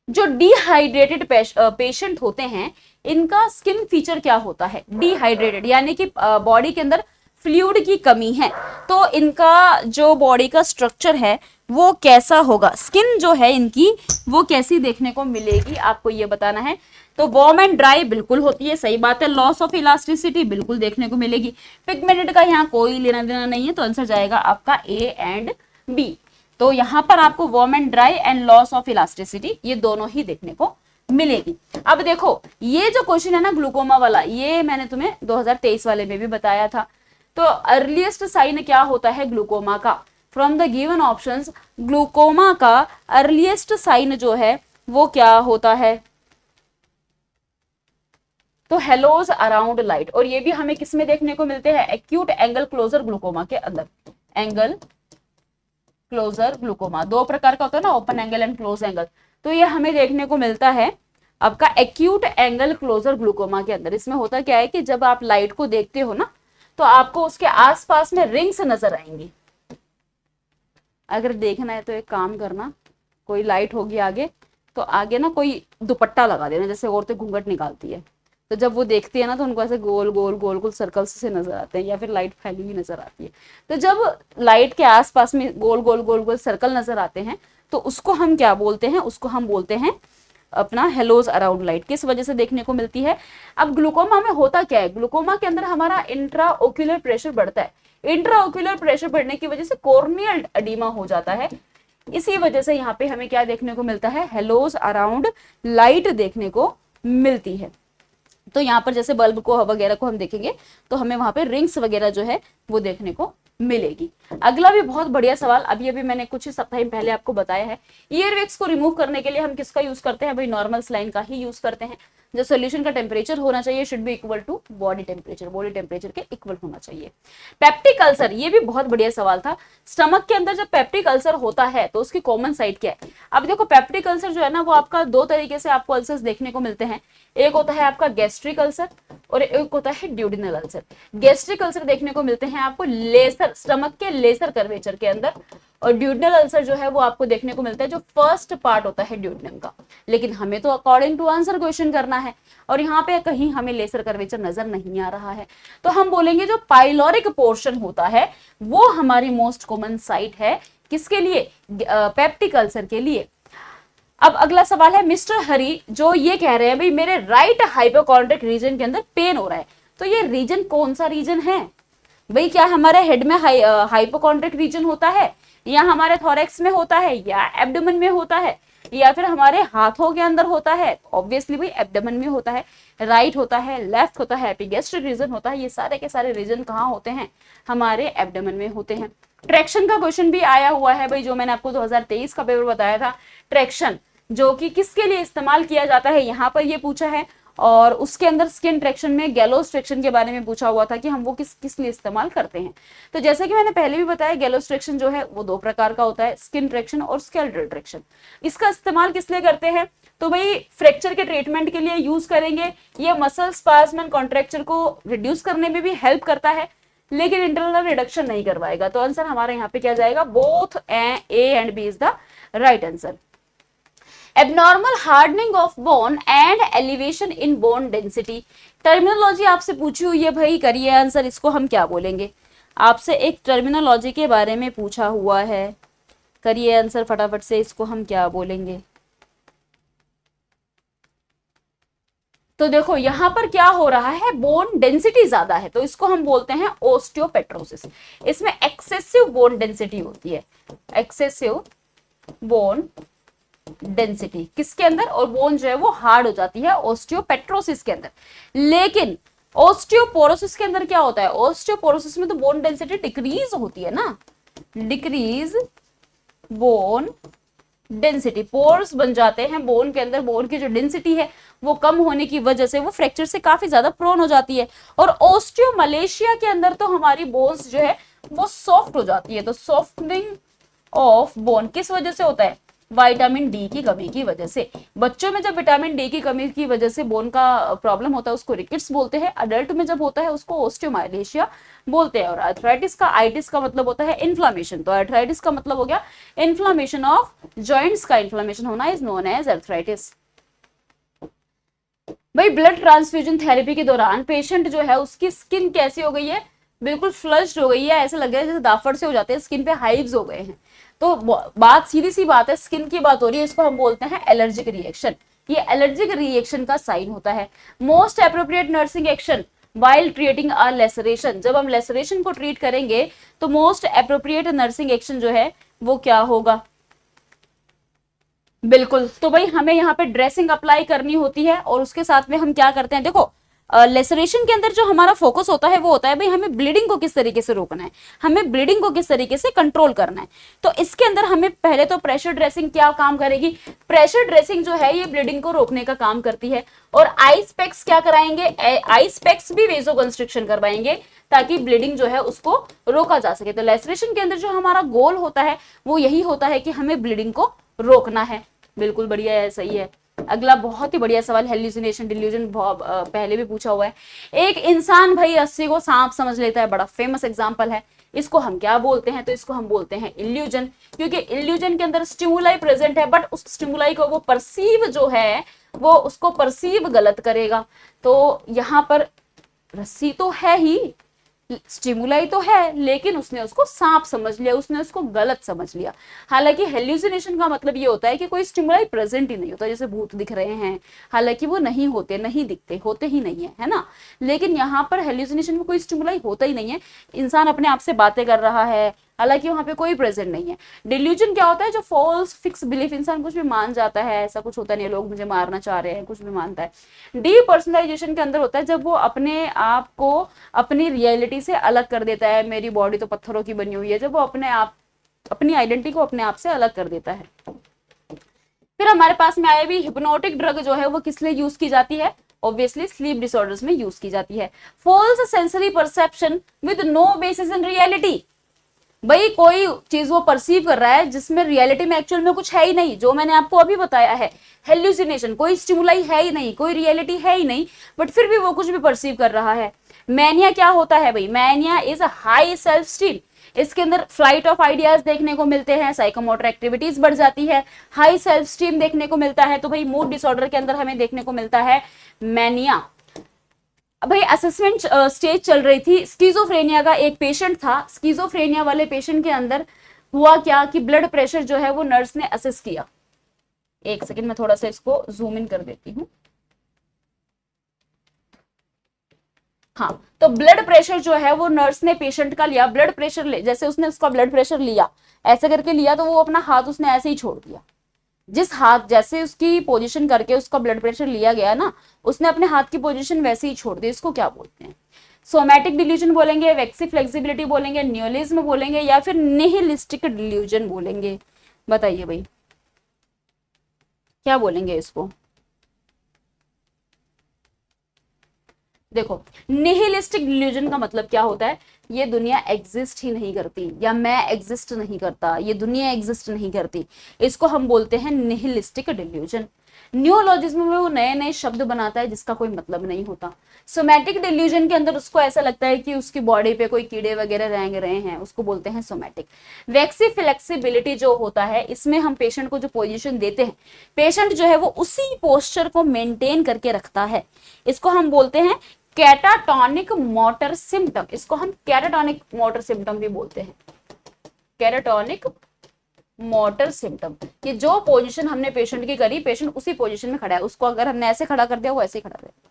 जो डिहाइड्रेटेड पेशेंट होते हैं इनका स्किन फीचर क्या होता है, डिहाइड्रेटेड यानी कि बॉडी के अंदर फ्लूइड की कमी है, तो इनका जो बॉडी का स्ट्रक्चर है वो कैसा होगा, स्किन जो है इनकी वो कैसी देखने को मिलेगी, आपको ये बताना है। तो वार्म एंड ड्राई बिल्कुल होती है, सही बात है। लॉस ऑफ इलास्टिसिटी बिल्कुल देखने को मिलेगी। पिगमेंटेड का यहाँ कोई लेना देना नहीं है, तो आंसर जाएगा आपका ए एंड बी। तो यहाँ पर आपको warm and dry and loss of elasticity ये दोनों ही देखने को मिलेगी। अब देखो ये जो क्वेश्चन है ना ग्लूकोमा वाला, ये मैंने तुम्हें 2023 वाले में भी बताया था। तो अर्लीस्ट साइन क्या होता है ग्लूकोमा का, from the given options glaucoma का अर्लीस्ट साइन जो है वो क्या होता है। तो हेलोज अराउंड लाइट, और ये भी हमें किस में देखने को मिलते हैं, एक्यूट एंगल क्लोजर ग्लूकोमा के अंदर। एंगल क्लोजर ग्लूकोमा दो प्रकार का होता है ना, open angle and close angle, तो ये हमें देखने को मिलता है आपका एक्यूट एंगल क्लोजर ग्लूकोमा के अंदर। इसमें होता क्या है कि जब आप लाइट को देखते हो ना, तो आपको उसके आसपास में रिंग्स नजर आएंगी। अगर देखना है तो एक काम करना, कोई लाइट होगी आगे, तो आगे ना कोई दुपट्टा लगा देना, जैसे औरतें घूंघट निकालती है, तो जब वो देखती है ना तो उनको ऐसे गोल गोल गोल गोल सर्कल्स से नजर आते हैं, या फिर लाइट फैली हुई नजर आती है। तो जब लाइट के आसपास में गोल गोल गोल गोल सर्कल नजर आते हैं, तो उसको हम क्या बोलते हैं, उसको हम बोलते हैं अपना हेलोज अराउंड लाइट। किस वजह से देखने को मिलती है? अब ग्लूकोमा में होता क्या है, ग्लूकोमा के अंदर हमारा इंट्रा ओक्यूलर प्रेशर बढ़ता है। इंट्रा ओक्यूलर प्रेशर बढ़ने की वजह से कॉर्नियल एडिमा हो जाता है। इसी वजह से यहाँ पे हमें क्या देखने को मिलता है, हेलोज अराउंड लाइट देखने को मिलती है। तो यहाँ पर जैसे बल्ब को वगैरह को हम देखेंगे तो हमें वहां पे रिंग्स वगैरह जो है वो देखने को मिलेगी। अगला भी बहुत बढ़िया सवाल, अभी अभी मैंने कुछ ही सप्ताह पहले आपको बताया है। ईयरवैक्स को रिमूव करने के लिए हम किसका यूज करते हैं भाई, नॉर्मल सलाइन का ही यूज करते हैं। जो सोल्यूशन का टेम्परेचर होना चाहिए should be equal to body temperature के इक्वल होना चाहिए। पेप्टिक अल्सर, ये भी बहुत बढ़िया सवाल था। स्टमक के अंदर जब पेप्टिक अल्सर होता है तो उसकी कॉमन साइट क्या है? अब देखो पेप्टिक अल्सर जो है ना, वो आपका दो तरीके से आपको अल्सर्स देखने को मिलते हैं। एक होता है आपका गैस्ट्रिक अल्सर और एक होता है ड्यूडिनल अल्सर। गैस्ट्रिक अल्सर देखने को मिलते हैं आपको लेसर, स्टमक के लेसर कर्वेचर के अंदर, और ड्यूडिनल अल्सर जो है वो आपको देखने को मिलता है जो फर्स्ट पार्ट होता है ड्यूडिनम का। लेकिन हमें तो अकॉर्डिंग टू आंसर क्वेश्चन करना है, और यहाँ पे कहीं हमें लेसर कर्वेचर नजर नहीं आ रहा है, तो हम बोलेंगे जो पाइलोरिक पोर्शन होता है वो हमारी मोस्ट कॉमन साइट है। किसके लिए? पेप्टिक अल्सर के लिए। अब अगला सवाल है मिस्टर हरी, जो ये कह रहे हैं भाई मेरे राइट हाइपोकॉन्ड्रिक रीजन के अंदर पेन हो रहा है। तो ये रीजन कौन सा रीजन है भाई? क्या हमारे हेड में हाइपोकॉन्ड्रिक रीजन होता है, या हमारे थोरैक्स में होता है, या एब्डोमेन में होता है, या फिर हमारे हाथों के अंदर होता है? ऑब्वियसली भाई एब्डोमेन में होता है। राइट होता है, लेफ्ट होता है, एपिगैस्ट्रिक रीजन होता है। ये सारे के सारे रीजन कहाँ होते हैं? हमारे एब्डोमेन में होते हैं। ट्रैक्शन का क्वेश्चन भी आया हुआ है भाई, जो मैंने आपको 2023 का पेपर बताया था। ट्रैक्शन जो कि किसके लिए इस्तेमाल किया जाता है, यहाँ पर ये पूछा है। और उसके अंदर स्किन ट्रैक्शन में गैलोस ट्रैक्शन के बारे में पूछा हुआ था कि हम वो किस लिए इस्तेमाल करते हैं। तो जैसे कि मैंने पहले भी बताया, गैलोस ट्रैक्शन जो है वो दो प्रकार का होता है, स्किन ट्रैक्शन और स्केलेटल ट्रैक्शन। इसका इस्तेमाल किस लिए करते हैं? तो भाई फ्रैक्चर के ट्रीटमेंट के लिए यूज करेंगे। ये मसल स्पाज्म एंड कॉन्ट्रैक्चर को रिड्यूस करने में भी हेल्प करता है, लेकिन इंटरनल रिडक्शन नहीं करवाएगा। तो आंसर हमारा यहाँ पे क्या जाएगा? Both A and B is the right answer. Abnormal hardening of bone and elevation in bone density, terminology आपसे पूछी हुई है भाई, करिए आंसर। इसको हम क्या बोलेंगे? आपसे एक टर्मिनोलॉजी के बारे में पूछा हुआ है, करिए आंसर फटाफट से। इसको हम क्या बोलेंगे? तो देखो यहाँ पर क्या हो रहा है, बोन डेंसिटी ज्यादा है, तो इसको हम बोलते हैं ओस्टियोपेट्रोसिस। इसमें एक्सेसिव बोन डेंसिटी होती है, एक्सेसिव बोन डेंसिटी किसके अंदर? और बोन जो है वो हार्ड हो जाती है ओस्टियोपेट्रोसिस के अंदर। लेकिन ओस्टियोपोरोसिस के अंदर क्या होता है? ओस्टियोपोरोसिस में तो बोन डेंसिटी डिक्रीज होती है ना, डिक्रीज बोन डेंसिटी। पोर्स बन जाते हैं बोन के अंदर, बोन की जो डेंसिटी है वो कम होने की वजह से वो फ्रैक्चर से काफी ज्यादा प्रोन हो जाती है। और ओस्टियोमलेशिया के अंदर तो हमारी बोन्स जो है वो सॉफ्ट हो जाती है। तो सॉफ्टनिंग ऑफ बोन किस वजह से होता है? विटामिन डी की कमी की वजह से। बच्चों में जब विटामिन डी की कमी की वजह से बोन का प्रॉब्लम होता है उसको रिकेट्स बोलते हैं। अडल्ट में जब होता है उसको ओस्टियोमाइलेशिया बोलते हैं। और आर्थराइटिस का, आइटिस का मतलब होता है इन्फ्लामेशन। तो आर्थराइटिस का मतलब हो गया इन्फ्लामेशन ऑफ जॉइंट्स का इन्फ्लामेशन होना इज नोन एज आर्थराइटिस। भाई ब्लड ट्रांसफ्यूजन थेरेपी के दौरान पेशेंट जो है उसकी स्किन कैसी हो गई है? बिल्कुल फ्लश्ड हो गई है, ऐसा लग रहा है जैसे दाफड़ से हो जाते हैं, स्किन पे हाइव्स हो गए हैं। तो बात सीधी सी बात है, स्किन की बात हो रही है, इसको हम बोलते हैं एलर्जिक रिएक्शन। ये एलर्जिक रिएक्शन का साइन होता है। Most appropriate nursing action while treating अ लेसरेशन, जब हम लेसरेशन को ट्रीट करेंगे तो मोस्ट एप्रोप्रिएट नर्सिंग एक्शन जो है वो क्या होगा? बिल्कुल, तो भाई हमें यहाँ पे ड्रेसिंग अप्लाई करनी होती है और उसके साथ में हम क्या करते हैं? देखो लेसरेशन के अंदर जो हमारा फोकस होता है वो होता है भाई हमें ब्लीडिंग को किस तरीके से रोकना है, हमें ब्लीडिंग को किस तरीके से कंट्रोल करना है। तो इसके अंदर हमें पहले तो प्रेशर ड्रेसिंग क्या काम करेगी, प्रेशर ड्रेसिंग जो है ये ब्लीडिंग को रोकने का काम करती है। और आइस पैक्स क्या कराएंगे, आइस पैक्स भी वेसोकंस्ट्रिक्शन करवाएंगे ताकि ब्लीडिंग जो है उसको रोका जा सके। तो लेसरेशन के अंदर जो हमारा गोल होता है वो यही होता है कि हमें ब्लीडिंग को रोकना है। बिल्कुल बढ़िया है, सही है। अगला बहुत ही बढ़िया सवाल, हेल्यूसिनेशन डिल्यूजन पहले भी पूछा हुआ है। एक इंसान भाई रस्सी को सांप समझ लेता है, बड़ा फेमस एग्जांपल है। इसको हम क्या बोलते हैं, तो इसको हम बोलते हैं इल्यूजन, क्योंकि इल्यूजन के अंदर स्टिमुलाई प्रेजेंट है बट उस स्टिमुलाई को वो परसीव जो है वो उसको परसीव गलत करेगा। तो यहाँ पर रस्सी तो है ही, स्टिमुलाई तो है, लेकिन उसने उसको सांप समझ लिया, उसने उसको गलत समझ लिया। हालांकि हेल्यूसिनेशन का मतलब ये होता है कि कोई स्टिमुलाई प्रेजेंट ही नहीं होता, जैसे भूत दिख रहे हैं, हालांकि वो नहीं होते, नहीं दिखते, होते ही नहीं है ना। लेकिन यहाँ पर हेल्यूसिनेशन में कोई स्टिमुलाई होता ही नहीं है, इंसान अपने आप से बातें कर रहा है, हालांकि वहां पे कोई प्रेजेंट नहीं है। डिल्यूजन क्या होता है, जो फॉल्स फिक्स बिलीफ, इंसान कुछ भी मान जाता है, ऐसा कुछ होता नहीं है, लोग मुझे मारना चाह रहे हैं, कुछ भी मानता है। डीपर्सनलाइजेशन के अंदर होता है जब वो अपने आप को अपनी रियलिटी से अलग कर देता है, मेरी बॉडी तो पत्थरों की बनी हुई है, जब वो अपने आप अपनी आइडेंटिटी को अपने आप से अलग कर देता है। फिर हमारे पास में आया भी हिप्नोटिक ड्रग जो है वो किस लिए यूज की जाती है, ऑब्वियसली स्लीप डिसऑर्डर्स में यूज की जाती है। False sensory perception with no basis in reality, भाई कोई चीज वो परसीव कर रहा है जिसमें रियलिटी में एक्चुअल में कुछ है ही नहीं, जो मैंने आपको अभी बताया है हेल्यूसिनेशन, कोई स्टिमुलाई है ही नहीं, कोई रियलिटी है ही नहीं, बट फिर भी वो कुछ भी परसीव कर रहा है। मैनिया क्या होता है भाई, mania is a high self esteem, इसके अंदर फ्लाइट ऑफ आइडियाज देखने को मिलते हैं, साइकोमोटर एक्टिविटीज बढ़ जाती है, हाई सेल्फ स्टीम देखने को मिलता है। तो भाई मूड डिसऑर्डर के अंदर हमें देखने को मिलता है मैनिया। भाई असेसमेंट स्टेज चल रही थी, स्किज़ोफ्रेनिया का एक पेशेंट था, स्किज़ोफ्रेनिया वाले पेशेंट के अंदर हुआ क्या कि ब्लड प्रेशर जो है वो नर्स ने असेस किया। एक सेकंड में थोड़ा सा इसको जूम इन कर देती हूँ। हाँ, तो ब्लड प्रेशर जो है वो नर्स ने पेशेंट का लिया, ब्लड प्रेशर ले, जैसे उसने उसका ब्लड प्रेशर लिया, ऐसे करके लिया, तो वो अपना हाथ उसने ऐसे ही छोड़ दिया, जिस हाथ जैसे उसकी पोजीशन करके उसका ब्लड प्रेशर लिया गया ना, उसने अपने हाथ की पोजीशन वैसे ही छोड़ दी। इसको क्या बोलते हैं, सोमैटिक डिल्यूजन बोलेंगे, वैक्सी फ्लेक्सिबिलिटी बोलेंगे, न्यूलिज्म बोलेंगे, या फिर निहिलिस्टिक डिल्यूजन बोलेंगे। बताइए भाई क्या बोलेंगे इसको। देखो निहिलिस्टिक डिल्यूजन का मतलब क्या होता है, ये दुनिया एग्जिस्ट ही नहीं करती, या मैं एग्जिस्ट नहीं करता, ये दुनिया एग्जिस्ट नहीं करती, इसको हम बोलते हैं निहिलिस्टिक डिल्यूजन। न्यूलॉजिज्म में वो नए नए शब्द बनाता है जिसका कोई मतलब नहीं होता। सोमैटिक डिल्यूजन के अंदर उसको ऐसा लगता है कि उसकी बॉडी पे कोई कीड़े वगैरह रेंग रहे हैं, उसको बोलते हैं सोमैटिक। वैक्सी फ्लेक्सिबिलिटी जो होता है, इसमें हम पेशेंट को जो पोजीशन देते हैं, पेशेंट जो है वो उसी पोस्चर को मेंटेन करके रखता है, इसको हम बोलते हैं कैटाटोनिक मोटर सिम्टम, इसको हम कैटाटोनिक मोटर सिम्टम भी बोलते हैं, कैटाटोनिक मोटर सिम्टम, कि जो पोजीशन हमने पेशेंट की करी, पेशेंट उसी पोजीशन में खड़ा है, उसको अगर हमने ऐसे खड़ा कर दिया वो ऐसे ही खड़ा रहेगा,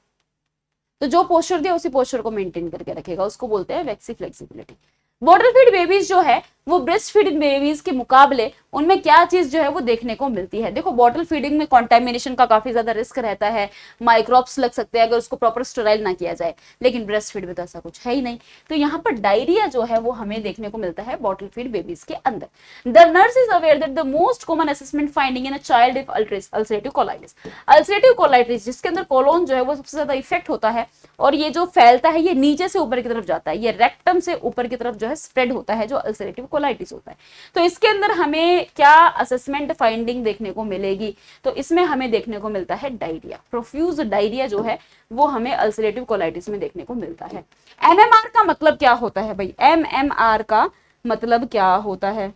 तो जो पोस्चर दिया उसी पोस्चर को मेंटेन करके रखेगा, उसको बोलते हैं waxy flexibility. Bottle feed babies जो है वो ब्रेस्ट फीडिंग बेबीज के मुकाबले उनमें क्या चीज जो है वो देखने को मिलती है। देखो बॉटल फीडिंग में कंटामिनेशन का काफी ज्यादा रिस्क रहता है, माइक्रोब्स लग सकते हैं अगर उसको प्रॉपर स्टेराइल ना किया जाए, लेकिन ब्रेस्ट फीड में तो ऐसा कुछ है ही नहीं। तो यहाँ पर डायरिया जो है वो हमें देखने को मिलता है बॉटल फीड बेबीज के अंदर। The nurse is aware that the most common assessment finding in a child if ulcerative colitis, ulcerative colitis जिसके अंदर कोलोन जो है वो सबसे ज्यादा इफेक्ट होता है, और ये जो फैलता है ये नीचे से ऊपर की तरफ जाता है, ये रेक्टम से ऊपर की तरफ जो है स्प्रेड होता है, जो अल्सरेटिव कोलाइटिस होता है। तो इसके अंदर हमें क्या असेसमेंट फाइंडिंग देखने को मिलेगी, तो इसमें हमें देखने को मिलता है डायरिया, प्रोफ्यूज डायरिया जो है वो हमें अल्सरेटिव कोलाइटिस में देखने को मिलता है। एमएमआर का मतलब क्या होता है भाई, एमएमआर का मतलब क्या होता है,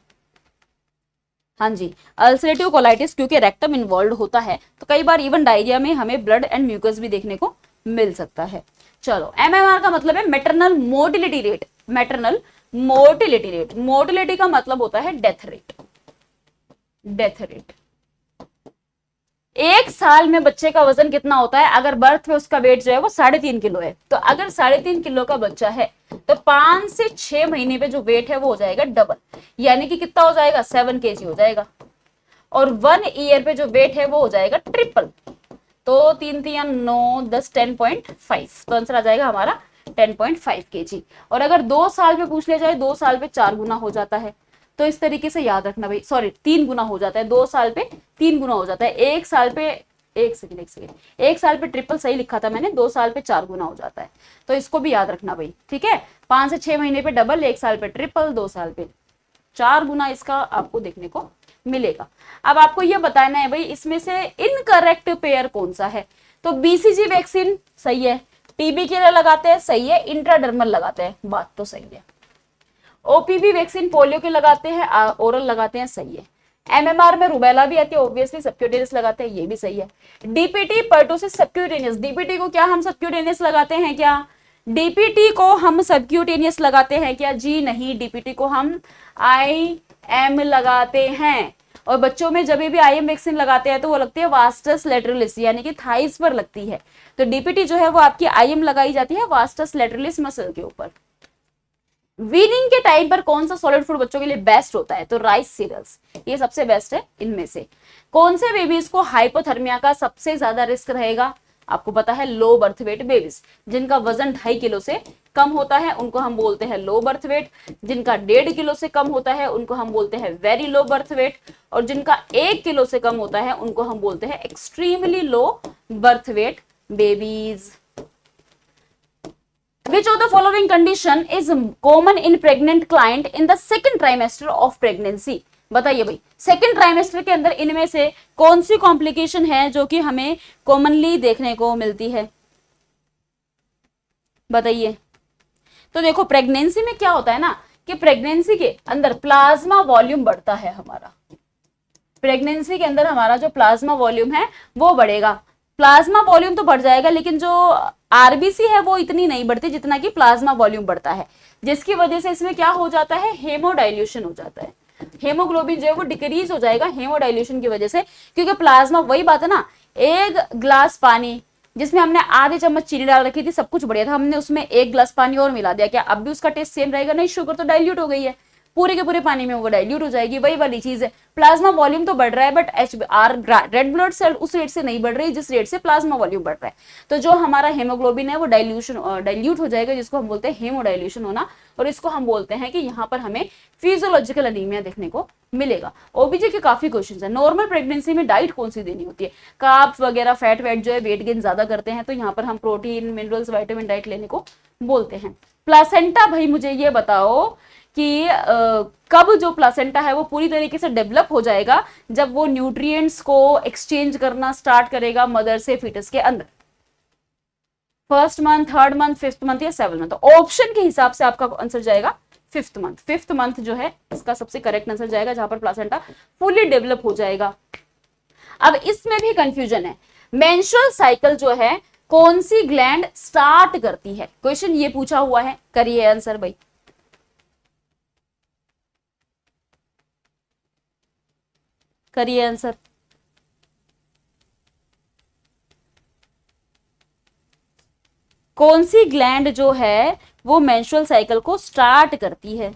हाँ जी अल्सरेटिव कोलाइटिस, क्योंकि रेक्टम इन्वॉल्व होता है तो कई बार इवन डायरिया में हमें ब्लड एंड म्यूकस भी देखने को मिल सकता है। चलो एमएमआर का मतलब है maternal motility rate, maternal mortality rate, mortality का मतलब होता है डेथ रेट, डेथ रेट। एक साल में बच्चे का वजन कितना होता है, अगर बर्थ में उसका वेट जो है वो 3.5 किलो है, तो अगर 3.5 किलो का बच्चा है तो 5 से 6 महीने पे जो वेट है वो हो जाएगा डबल, यानी कि कितना हो जाएगा 7 kg हो जाएगा, और 1 ईयर पे जो वेट है वो हो जाएगा ट्रिपल। तो 3 3 9 10 10.5, तो आंसर आ जाएगा हमारा 10.5 kg। और अगर 2 साल में पूछ लिया जाए, 2 साल पे 4 गुना हो जाता है, तो इस तरीके से याद रखना भाई, सॉरी 3 गुना हो जाता है, 2 साल पे 3 गुना हो जाता है, 1 साल पे, एक सेकेंड, 1 साल पे ट्रिपल सही लिखा था मैंने, 2 साल पे 4 गुना हो जाता है, तो इसको भी याद रखना भाई, ठीक है। 5 से 6 महीने पे डबल, 1 साल पे ट्रिपल, 2 साल पे 4 गुना इसका आपको देखने को मिलेगा। अब आपको यह बताना है भाई इसमें से इनकरेक्ट पेयर कौन सा है। तो बीसीजी वैक्सीन सही है, टीबी के लिए लगाते हैं सही है, इंट्राडर्मल लगाते हैं, बात तो सही है। ओपीवी वैक्सीन पोलियो के लगाते हैं, ओरल लगाते हैं, सही है। एमएमआर में रुबेला भी आती है, ऑब्वियसली सबक्यूटेनियस लगाते हैं, ये भी सही है। डीपीटी पर्टुसिस सबक्यूटेनियस, डीपीटी को क्या हम सबक्यूटेनियस लगाते हैं क्या? डीपीटी को हम सबक्यूटेनियस लगाते हैं क्या? जी नहीं, डीपीटी को हम आईएम लगाते हैं। और बच्चों में जब भी आईएम वैक्सीन लगाते हैं तो वो लगती है वास्टस लेटरलिस, यानी कि थाइस पर लगती है। तो डीपीटी जो है वो आपकी आईएम लगाई जाती है वास्टस लेटरलिस मसल के ऊपर। वीनिंग के टाइम पर कौन सा सॉलिड फूड बच्चों के लिए बेस्ट होता है? तो राइस सीरियल्स, ये सबसे बेस्ट है इनमें से। कौन से बेबीज को हाइपोथर्मिया का सबसे ज्यादा रिस्क रहेगा? आपको पता है लो बर्थ वेट बेबीज, जिनका वजन 2.5 किलो से कम होता है उनको हम बोलते हैं लो बर्थ वेट, जिनका 1.5 किलो से कम होता है उनको हम बोलते हैं वेरी लो बर्थ वेट, और जिनका 1 किलो से कम होता है उनको हम बोलते हैं extremely low birth weight babies. Which of the following condition is common in pregnant client in the second trimester of pregnancy? बताइए भाई, सेकेंड ट्राइमेस्टर के अंदर इनमें से कौन सी कॉम्प्लिकेशन है जो कि हमें कॉमनली देखने को मिलती है? बताइए। तो देखो प्रेगनेंसी में क्या होता है ना कि प्रेगनेंसी के अंदर प्लाज्मा वॉल्यूम बढ़ता है हमारा, प्रेगनेंसी के अंदर हमारा जो प्लाज्मा वॉल्यूम है वो बढ़ेगा। प्लाज्मा वॉल्यूम तो बढ़ जाएगा लेकिन जो आरबीसी है वो इतनी नहीं बढ़ती जितना कि प्लाज्मा वॉल्यूम बढ़ता है, जिसकी वजह से इसमें क्या हो जाता है? हेमोडाइल्यूशन हो जाता है, हेमोग्लोबिन जो है वो डिक्रीज हो जाएगा हेमोडाइल्यूशन की वजह से। क्योंकि प्लाज्मा, वही बात है ना, एक ग्लास पानी जिसमें हमने आधे चम्मच चीनी डाल रखी थी, सब कुछ बढ़िया था, हमने उसमें 1 ग्लास पानी और मिला दिया, क्या अब भी उसका टेस्ट सेम रहेगा? नहीं, शुगर तो डाइल्यूट हो गई है, पूरे के पूरे पानी में वो डाइल्यूट हो जाएगी। वही वाली चीज है, प्लाज्मा वॉल्यूम तो बढ़ रहा है but HR red blood cell उस रेट से नहीं बढ़ रही जिस रेट से प्लाज्मा वॉल्यूम बढ़ रहा है। तो जो हमारा हेमोग्लोबिन है वो डाइल्यूट हो जाएगा, जिसको हम बोलते हैं हेमोडाइल्यूशन होना, और इसको हम बोलते हैं कि यहाँ पर हमें फिजियोलॉजिकल एनीमिया देखने को मिलेगा। ओबीजी के काफी क्वेश्चन है। नॉर्मल प्रेगनेंसी में डाइट कौन सी देनी होती है? कार्ब्स वगैरह, फैट वेट जो है वेट गेन ज्यादा करते हैं, तो यहाँ पर हम प्रोटीन, मिनरल्स, विटामिन डाइट लेने को बोलते हैं। प्लासेंटा, भाई मुझे ये बताओ कि कब जो प्लासेंटा है वो पूरी तरीके से डेवलप हो जाएगा? जब वो न्यूट्रिएंट्स को एक्सचेंज करना स्टार्ट करेगा मदर से फीटस के अंदर। 1st month, 3rd month, 5th month या 7th मंथ? ऑप्शन के हिसाब से आपका आंसर जाएगा 5th मंथ। 5th मंथ जो है इसका सबसे करेक्ट आंसर जाएगा, जहां पर प्लासेंटा फुली डेवलप हो जाएगा। अब इसमें भी कंफ्यूजन है, मेंस्ट्रुअल साइकिल जो है कौन सी ग्लैंड स्टार्ट करती है? क्वेश्चन ये पूछा हुआ है, करिए आंसर भाई। करिए आंसर। कौन सी ग्लैंड जो है वो मेंस्ट्रुअल साइकिल को स्टार्ट करती है?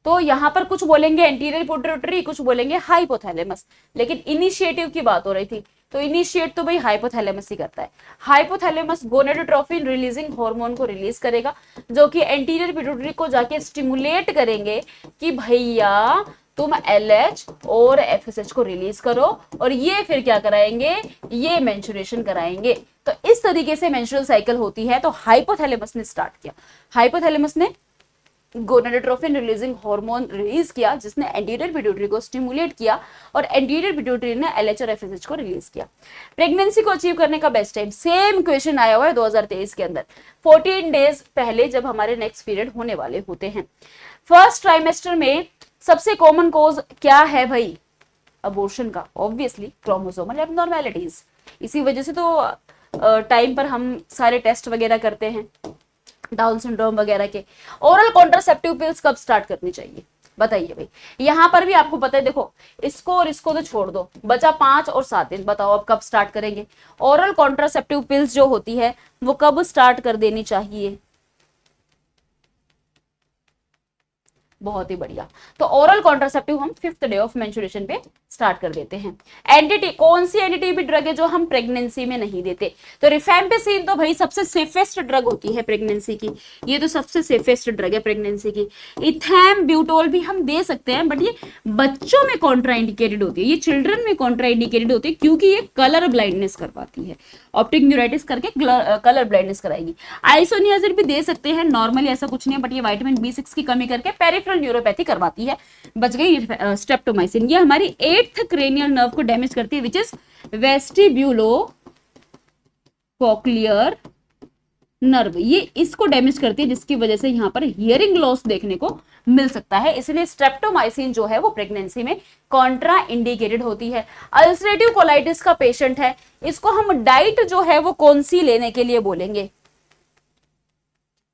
तो यहां पर कुछ बोलेंगे एंटीरियर पिट्यूटरी, कुछ बोलेंगे हाइपोथैलेमस, लेकिन इनिशिएटिव की बात हो रही थी, तो इनिशिएट तो भाई हाइपोथैलेमस ही करता है। हाइपोथैलेमस गोनेडोट्रोफिन रिलीजिंग हार्मोन को रिलीज करेगा, जो कि एंटीरियर पिट्यूटरी को जाके स्टिमुलेट करेंगे कि भैया तुम एलएच और एफएसएच को रिलीज करो, और ये फिर क्या कराएंगे? ये मेंस्ट्रुएशन कराएंगे। तो इस तरीके से मेंस्ट्रुअल साइकिल होती है। तो हाइपोथैलेमस ने स्टार्ट किया, हाइपोथैलेमस ने गोनेडोट्रोफिन रिलीजिंग हार्मोन रिलीज किया, जिसने एंटीरियर पिट्यूटरी को स्टिमुलेट किया, और एंटीरियर पिट्यूटरी ने एलएच और एफएसएच को रिलीज किया। प्रेगनेंसी को अचीव करने का बेस्ट टाइम, सेम क्वेश्चन आया हुआ है 2023 के अंदर, 14 डेज पहले जब हमारे नेक्स्ट पीरियड होने वाले होते हैं। 1st ट्राइमेस्टर में सबसे कॉमन कॉज क्या है भाई? अबॉर्शन का, ऑब्वियसली क्रोमोसोमल एबनॉर्मेलिटीज। इसी वजह से तो टाइम पर हम सारे टेस्ट वगैरह करते हैं, डाउन सिंड्रोम वगैरह के। ओरल कॉन्ट्रासेप्टिव पिल्स कब स्टार्ट करनी चाहिए? बताइए भाई। यहां पर भी आपको पता है, देखो इसको और इसको तो छोड़ दो, बचा 5 और 7 दिन। बताओ अब कब स्टार्ट करेंगे? ओरल कॉन्ट्रासेप्टिव पिल्स जो होती है वो कब स्टार्ट कर देनी चाहिए? बहुत ही बढ़िया। तो ओरल कॉन्ट्रासेप्टिव हम 5th डे ऑफ मेंस्ट्रुएशन पे स्टार्ट कर देते हैं। एंटीटी, कौन सी एंटीटी ड्रग है जो हम प्रेगनेंसी में नहीं देते? तो रिफेम्पिसिन तो भाई सबसे सेफेस्ट ड्रग होती है प्रेगनेंसी की, ये तो सबसे सेफेस्ट ड्रग है प्रेगनेंसी की। इथैम्ब्यूटोल भी हम दे सकते हैं, बट ये बच्चों में कॉन्ट्राइंडिकेटेड होती है, ये चिल्ड्रन में कॉन्ट्राइंडिकेटेड होती है, क्योंकि ये कलर ब्लाइंडनेस करवाती है, ऑप्टिक न्यूराइटिस करके कलर ब्लाइंडनेस कराएगी। आइसोनियाजिड भी दे सकते हैं, नॉर्मली ऐसा कुछ नहीं है, बट ये विटामिन B6 की कमी करके पेरिफेरल न्यूरोपैथी करवाती है। बच गई स्ट्रेप्टोमाइसिन, ये हमारी 8th क्रेनियल नर्व को डैमेज करती है, which is vestibulo cochlear nerve, ये इसको डैमेज करती है, जिसकी वजह से यहाँ पर हियरिंग लॉस देखने को मिल सकता है। इसलिए स्ट्रेप्टोमाइसिन जो है वो प्रेगनेंसी में कॉन्ट्रा इंडिकेटेड होती है। अल्सरेटिव कोलाइटिस का पेशेंट है, इसको हम डाइट जो है वो कौन सी लेने के लिए बोलेंगे?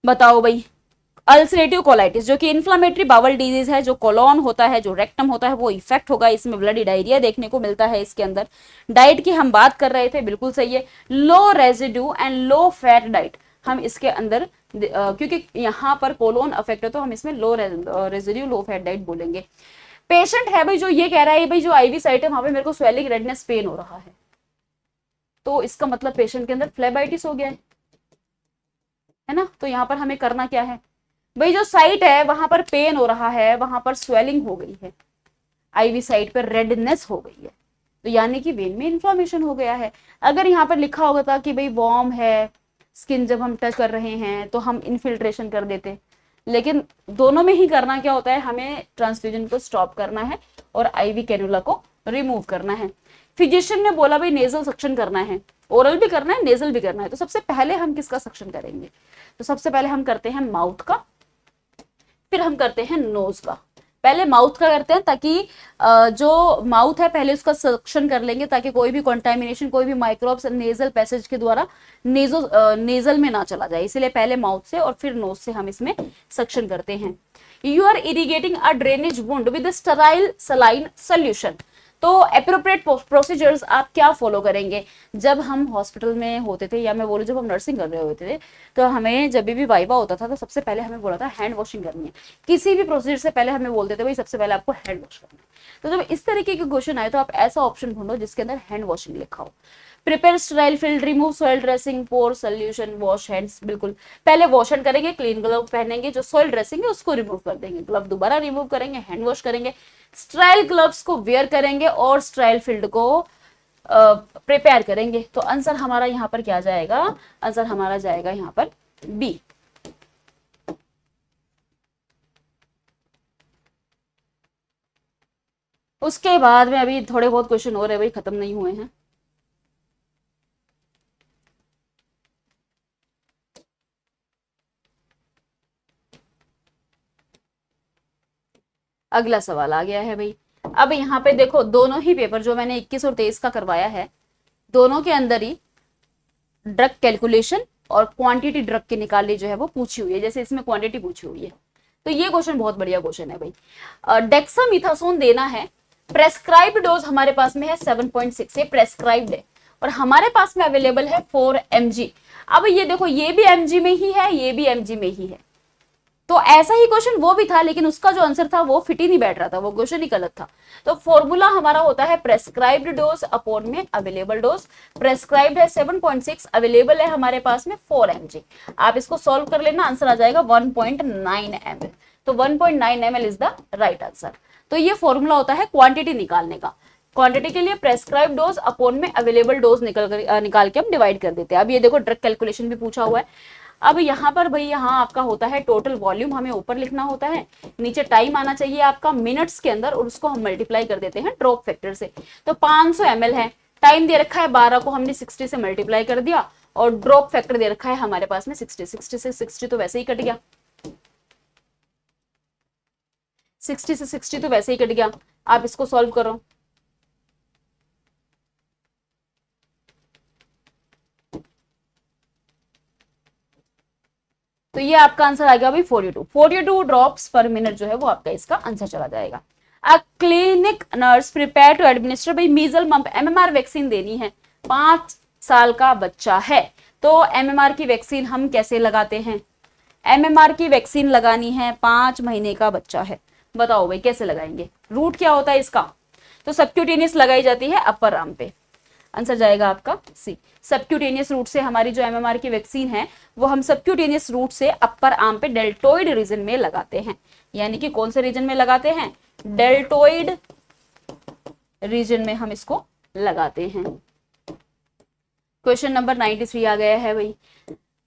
बताओ भाई। अल्सरेटिव कोलाइटिस जो कि इन्फ्लामेटरी बावल डिजीज है, जो कोलोन होता है, जो रेक्टम होता है, वो इफेक्ट होगा, इसमें ब्लडी डायरिया देखने को मिलता है इसके अंदर। डाइट की हम बात कर रहे थे, बिल्कुल सही है, low residue and low fat diet हम इसके अंदर, क्योंकि यहाँ पर कोलोन अफेक्ट है तो हम इसमें लो रेजिड्यू लो फैट डाइट बोलेंगे। पेशेंट है भाई जो ये कह रहा है भाई जो आईवी साइट है वहां पे मेरे को स्वेलिंग रेडनेस पेन हो रहा है, तो इसका मतलब पेशेंट के अंदर फ्लेबाइटिस हो गया है ना। तो यहाँ पर हमें करना क्या है भाई, जो साइट है वहां पर पेन हो रहा है, वहां पर स्वेलिंग हो गई है, आईवी साइट पर रेडनेस हो गई है, तो यानी कि वेन में इन्फ्लामेशन हो गया है। अगर यहाँ पर लिखा होगा था कि भाई वार्म है, स्किन जब हम टच कर रहे हैं तो हम इनफिल्ट्रेशन कर देते, लेकिन दोनों में ही करना क्या होता है, हमें ट्रांसफ्यूजन को स्टॉप करना है और आईवी कैनुला को रिमूव करना है। फिजिशियन ने बोला भाई नेजल सक्शन करना है, ओरल भी करना है, नेजल भी करना है, तो सबसे पहले हम किसका सक्शन करेंगे? तो सबसे पहले हम करते हैं माउथ का, फिर हम करते हैं नोज का। पहले माउथ का करते हैं ताकि जो माउथ है पहले उसका सक्शन कर लेंगे, ताकि कोई भी कंटामिनेशन, कोई भी माइक्रोब्स नेजल पैसेज के द्वारा नेजल में ना चला जाए, इसीलिए पहले माउथ से और फिर नोज से हम इसमें सक्शन करते हैं। You are irrigating a drainage wound with sterile saline solution, तो एप्रोप्रिएट प्रोसीजर्स आप क्या फॉलो करेंगे? जब हम हॉस्पिटल में होते थे, या मैं बोलूँ जब हम नर्सिंग कर रहे होते थे, तो हमें जब भी वाइवा होता था तो सबसे पहले हमें बोला था हैंड वॉशिंग करनी है। किसी भी प्रोसीजर से पहले हमें बोलते थे भाई सबसे पहले आपको हैंड वॉश करना है। तो जब इस तरीके के क्वेश्चन आए तो आप ऐसा ऑप्शन ढूंढो जिसके अंदर हैंड वॉशिंग लिखा हो। Prepare sterile field, remove soil dressing, pour solution, wash hands. बिल्कुल पहले वॉश हैंड करेंगे, क्लीन ग्लव पहनेंगे, जो सॉइल ड्रेसिंग है उसको रिमूव कर देंगे, ग्लव दोबारा रिमूव करेंगे, हैंड वॉश करेंगे, स्टेराइल ग्लव्स को वेयर करेंगे और स्टेराइल फील्ड को प्रिपेयर करेंगे। तो आंसर हमारा यहाँ पर क्या जाएगा? आंसर हमारा जाएगा यहाँ पर बी। उसके बाद में अभी थोड़े बहुत क्वेश्चन हो रहे भाई, खत्म नहीं हुए हैं। अगला सवाल आ गया है भाई। अब यहाँ पे देखो दोनों ही पेपर जो मैंने 21 और 23 का करवाया है, दोनों के अंदर ही ड्रग कैलकुलेशन और क्वांटिटी ड्रग की निकालनी जो है वो पूछी हुई है। जैसे इसमें क्वांटिटी पूछी हुई है, तो ये क्वेश्चन बहुत बढ़िया क्वेश्चन है भाई। डेक्सामिथासोन देना है, प्रेस्क्राइब्ड डोज हमारे पास में है 7.6, ये प्रेस्क्राइब्ड है, और हमारे पास में अवेलेबल है 4 mg। अब ये देखो ये भी mg में ही है, ये भी mg में ही है, तो ऐसा ही क्वेश्चन वो भी था, लेकिन उसका जो आंसर था वो फिट ही नहीं बैठ रहा था, वो क्वेश्चन ही गलत था। तो फॉर्मूला हमारा होता है प्रेस्क्राइब्ड डोज अपॉन में अवेलेबल डोज। प्रेस्क्राइब्ड है 7.6, अवेलेबल है हमारे पास में 4 mg। आप इसको सॉल्व कर लेना, आंसर आ जाएगा 1.9 ml। तो 1.9 ml is the right answer. तो ये फॉर्मूला होता है क्वांटिटी निकालने का। क्वांटिटी के लिए प्रेस्क्राइब डोज अपॉन में अवेलेबल डोज निकाल के हम डिवाइड कर देते हैं। अब ये देखो ड्रग कैलकुलेशन भी पूछा हुआ है। अब यहाँ पर भाई यहाँ आपका होता है टोटल वॉल्यूम, हमें ऊपर लिखना होता है, नीचे टाइम आना चाहिए आपका मिनट्स के अंदर, और उसको हम मल्टीप्लाई कर देते हैं ड्रॉप फैक्टर से। तो 500 ml है, टाइम दे रखा है 12 को हमने 60 से मल्टीप्लाई कर दिया, और ड्रॉप फैक्टर दे रखा है हमारे पास में 60 से 60 तो वैसे ही कट गया, 60 से 60 तो वैसे ही कट गया। आप इसको सॉल्व करो, तो ये आपका आंसर आ गया भाई 42 ड्रॉप्स पर मिनट जो है वो आपका इसका आंसर चला जाएगा। A clinic nurse prepare to administer भाई मीजल मम्प MMR वैक्सीन देनी है, 5 साल का बच्चा है, तो MMR की वैक्सीन हम कैसे लगाते हैं? MMR की वैक्सीन लगानी है, 5 महीने का बच्चा है, बताओ भाई कैसे लगाएंगे? रूट क्या होता है इसका? तो सबक्यूटेनियस लगाई जाती है अपर आर्म पे। आंसर जाएगा आपका सी। सबक्यूटेनियस रूट से हमारी जो MMR की वैक्सीन है वो हम सबक्यूटेनियस रूट से अपर आर्म पे डेल्टोइड रीजन में लगाते हैं। यानी कि कौन से रीजन में लगाते हैं? डेल्टोइड रीजन में हम इसको लगाते हैं। क्वेश्चन नंबर 93 आ गया है भाई।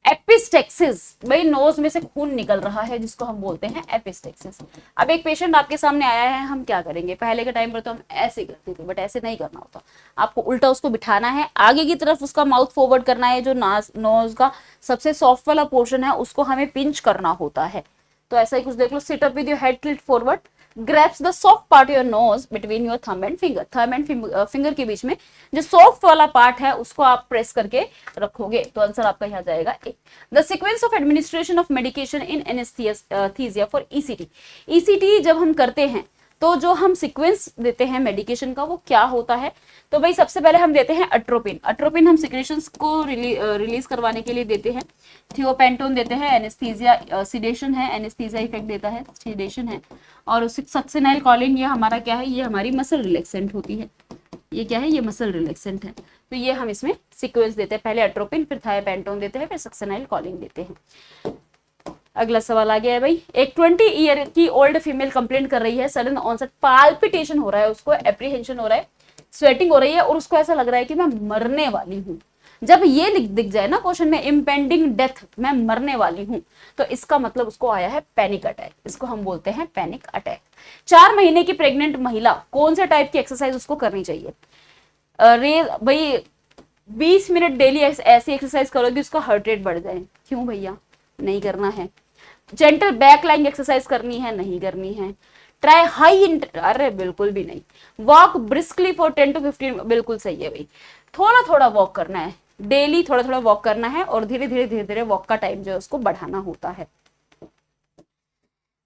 एपिस्टेक्सिस, भाई नोज में से खून निकल रहा है जिसको हम बोलते हैं एपिस्टेक्सिस। अब एक पेशेंट आपके सामने आया है, हम क्या करेंगे? पहले के टाइम पर तो हम ऐसे करते थे, बट ऐसे नहीं करना होता। आपको उल्टा उसको बिठाना है, आगे की तरफ उसका माउथ फॉरवर्ड करना है, जो नोज का सबसे सॉफ्ट वाला पोर्शन है उसको हमें पिंच करना होता है। तो ऐसा ही कुछ देख लो, sit up with your head tilt forward, grabs the soft part of your nose between your thumb and finger के बीच में जो सॉफ्ट वाला पार्ट है उसको आप प्रेस करके रखोगे। तो आंसर आपका यहाँ जाएगा A. The sequence of administration of medication in anaesthesia for ECT. ECT जब हम करते हैं तो जो हम सीक्वेंस देते हैं मेडिकेशन का वो क्या होता है? तो भाई सबसे पहले हम देते हैं अट्रोपिन। अट्रोपिन हम सिक्रेशंस को रिलीज करवाने के लिए देते हैं। थियोपेंटोन देते हैं, एनेस्थीसिया सिडेशन है, एनेस्थीसिया इफेक्ट देता है, सिडेशन है। और सक्सेनाइल कॉलिन, ये हमारा क्या है? ये हमारी मसल रिलैक्सेंट होती है। ये क्या है? ये मसल रिलैक्सेंट है। तो ये हम इसमें सीक्वेंस देते हैं, पहले अट्रोपिन, फिर थायोपेंटोन देते हैं, फिर सक्सेनाइल कॉलिन देते हैं। अगला सवाल आ गया है भाई। एक 20 ईयर की ओल्ड फीमेल कंप्लेंट कर रही है, सडन ऑनसेट पाल्पिटेशन हो रहा है, उसको एप्रीहेंशन हो रहा है, स्वेटिंग हो रही है और उसको ऐसा लग रहा है कि मैं मरने वाली हूँ। जब ये दिख जाए ना क्वेश्चन में इम्पेंडिंग डेथ, मैं मरने वाली हूँ, तो इसका मतलब उसको आया है पैनिक अटैक। इसको हम बोलते हैं पैनिक अटैक। 4 महीने की प्रेग्नेंट महिला कौन से टाइप की एक्सरसाइज उसको करनी चाहिए? भाई 20 मिनट डेली ऐसी एक्सरसाइज करोगे उसका हार्ट रेट बढ़ जाए। क्यों भैया? नहीं करना है। जेंटल बैक लाइंग एक्सरसाइज करनी है? नहीं करनी है। ट्राई हाई, अरे बिल्कुल भी नहीं। वॉक ब्रिस्कली फॉर 10 to 15, बिल्कुल सही है भाई। थोड़ा थोड़ा वॉक करना है, डेली थोड़ा थोड़ा वॉक करना है और धीरे धीरे वॉक का टाइम जो है उसको बढ़ाना होता है।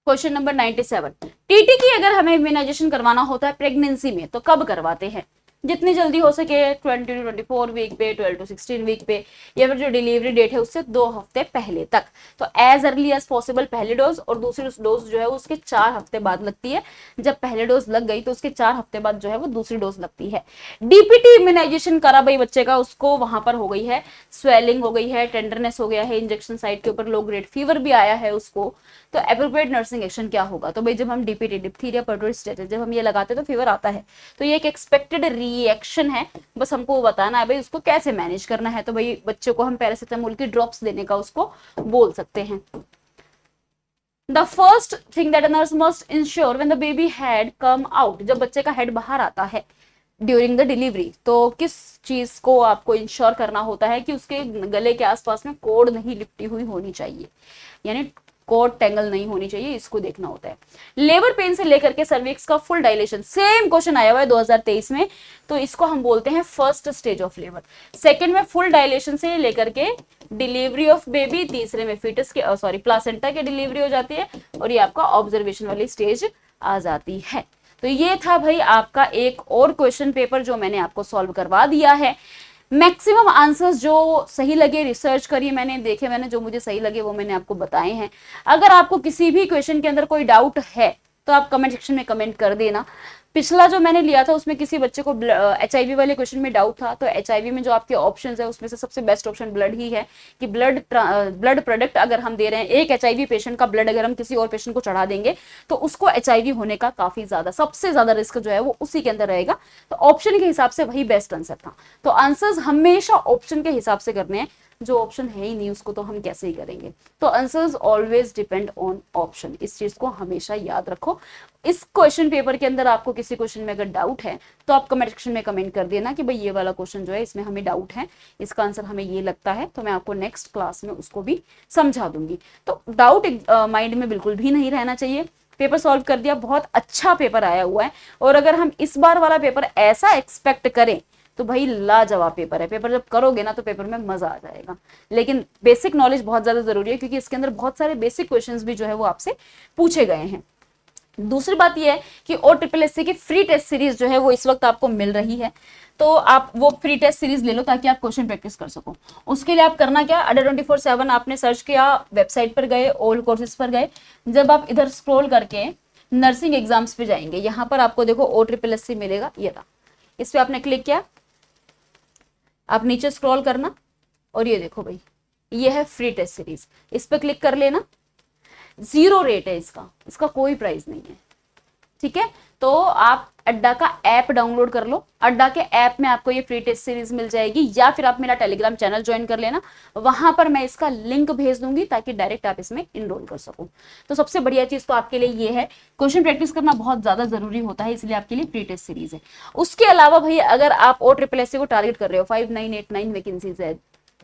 Question number 97। टीटी की अगर हमें इम्यूनाइजेशन करवाना होता है प्रेगनेंसी में तो कब करवाते हैं? जितनी जल्दी हो सके, 20 to 24 वीक पे, 12 to 16 वीक पे, या फिर जो डिलीवरी डेट है उससे 2 हफ्ते पहले तक। तो एज अर्ली एज पॉसिबल पहली डोज, और दूसरी डोज जो है उसके 4 हफ्ते बाद लगती है। जब पहले डोज लग गई तो उसके 4 हफ्ते बाद जो है वो दूसरी डोज लगती है। डीपीटी इम्यूनाइजेशन करा भाई बच्चे का, उसको वहां पर हो गई है स्वेलिंग, हो गई है टेंडरनेस, हो गया है इंजेक्शन साइट के ऊपर लो ग्रेड फीवर भी आया है उसको, तो एप्रोप्रिएट नर्सिंग एक्शन क्या होगा? तो भाई जब हम डीपीटी, डिप्थीरिया परटूसिस, जब हम ये लगाते हैं तो फीवर आता है, तो ये एक एक्सपेक्टेड रिएक्शन है। बस हमको बताना है भाई उसको कैसे मैनेज करना है। तो भाई बच्चों को हम पैरासिटामोल की ड्रॉप्स देने का उसको बोल सकते हैं। The first thing that a nurse must ensure when the baby head come out, जब बच्चे का हेड बाहर आता है ड्यूरिंग द डिलीवरी, तो किस चीज को आपको इंश्योर करना होता है कि उसके गले के आसपास में कोड नहीं लिपटी हुई होनी चाहिए, यानी कोड टेंगल नहीं होनी चाहिए, इसको देखना होता है। लेबर पेन से लेकर के सर्विक्स का फुल डायलेशन, सेम क्वेश्चन आया हुआ है 2023 में, तो इसको हम बोलते हैं first stage of labour. Second में फुल डायलेशन से लेकर के डिलीवरी ऑफ बेबी, तीसरे में फीटस के प्लासेंटा की डिलीवरी हो जाती है, और ये आपका ऑब्जर्वेशन वाली स्टेज आ जाती है। तो ये था भाई आपका एक और क्वेश्चन पेपर जो मैंने आपको सॉल्व करवा दिया है। मैक्सिमम आंसर्स जो सही लगे रिसर्च करिए, मैंने देखे, मैंने जो मुझे सही लगे वो मैंने आपको बताए हैं। अगर आपको किसी भी क्वेश्चन के अंदर कोई डाउट है तो आप कमेंट सेक्शन में कमेंट कर देना। पिछला जो मैंने लिया था उसमें किसी बच्चे को HIV वाले क्वेश्चन में डाउट था, तो HIV में जो आपके ऑप्शंस है उसमें से सबसे बेस्ट ऑप्शन ब्लड ही है, कि ब्लड प्रोडक्ट अगर हम दे रहे हैं, एक HIV पेशेंट का ब्लड अगर हम किसी और पेशेंट को चढ़ा देंगे तो उसको HIV होने का काफी ज्यादा, सबसे ज्यादा रिस्क जो है वो उसी के अंदर रहेगा। तो ऑप्शन के हिसाब से वही बेस्ट आंसर था। तो आंसर्स हमेशा ऑप्शन के हिसाब से करने हैं, जो ऑप्शन है ही नहीं उसको तो हम कैसे ही करेंगे। तो answers always depend on option, इस चीज को हमेशा याद रखो। इस क्वेश्चन पेपर के अंदर आपको किसी क्वेश्चन में अगर डाउट है तो आप कमेंट सेक्शन में कमेंट कर देना कि भाई ये वाला क्वेश्चन जो है इसमें हमें डाउट है, इसका आंसर हमें ये लगता है, तो मैं आपको नेक्स्ट क्लास में उसको भी समझा दूंगी। तो डाउट माइंड में बिल्कुल भी नहीं रहना चाहिए। पेपर सॉल्व कर दिया, बहुत अच्छा पेपर आया हुआ है, और अगर हम इस बार वाला पेपर ऐसा एक्सपेक्ट करें तो भाई लाजवाब पेपर है। पेपर जब करोगे ना तो पेपर में मजा आ जाएगा। लेकिन बेसिक नॉलेज बहुत ज्यादा जरूरी है, क्योंकि इसके अंदर बहुत सारे बेसिक क्वेश्चंस भी जो है वो आपसे पूछे गए हैं। दूसरी बात यह है कि ओ ट्रिपल एस सी की फ्री टेस्ट सीरीज जो है वो इस वक्त आपको मिल रही है, तो आप वो फ्री टेस्ट सीरीज ले लो ताकि आप क्वेश्चन प्रैक्टिस कर सको। उसके लिए आप करना क्या, अड्डा 24/7 आपने सर्च किया, वेबसाइट पर गए, ओल्ड कोर्सेज पर गए, जब आप इधर स्क्रॉल करके नर्सिंग एग्जाम्स पे जाएंगे, यहाँ पर आपको देखो ओ ट्रिपल एस सी मिलेगा, ये था, इस पे आपने क्लिक किया, आप नीचे स्क्रॉल करना और ये देखो भाई ये है फ्री टेस्ट सीरीज, इस पे क्लिक कर लेना। 0 रेट है इसका, इसका कोई प्राइस नहीं है, ठीक है। तो आप अड्डा का ऐप डाउनलोड कर लो, अड्डा के ऐप में आपको ये फ्री टेस्ट सीरीज मिल जाएगी, या फिर आप मेरा टेलीग्राम चैनल ज्वाइन कर लेना, वहां पर मैं इसका लिंक भेज दूंगी ताकि डायरेक्ट आप इसमें इनरोल कर सको। तो सबसे बढ़िया चीज तो आपके लिए ये है, क्वेश्चन प्रैक्टिस करना बहुत ज्यादा जरूरी होता है, इसलिए आपके लिए फ्री टेस्ट सीरीज है। उसके अलावा भैया अगर आप ओ ट्रिपल एस सी को टारगेट कर रहे हो, 5989 वैकेंसीज है,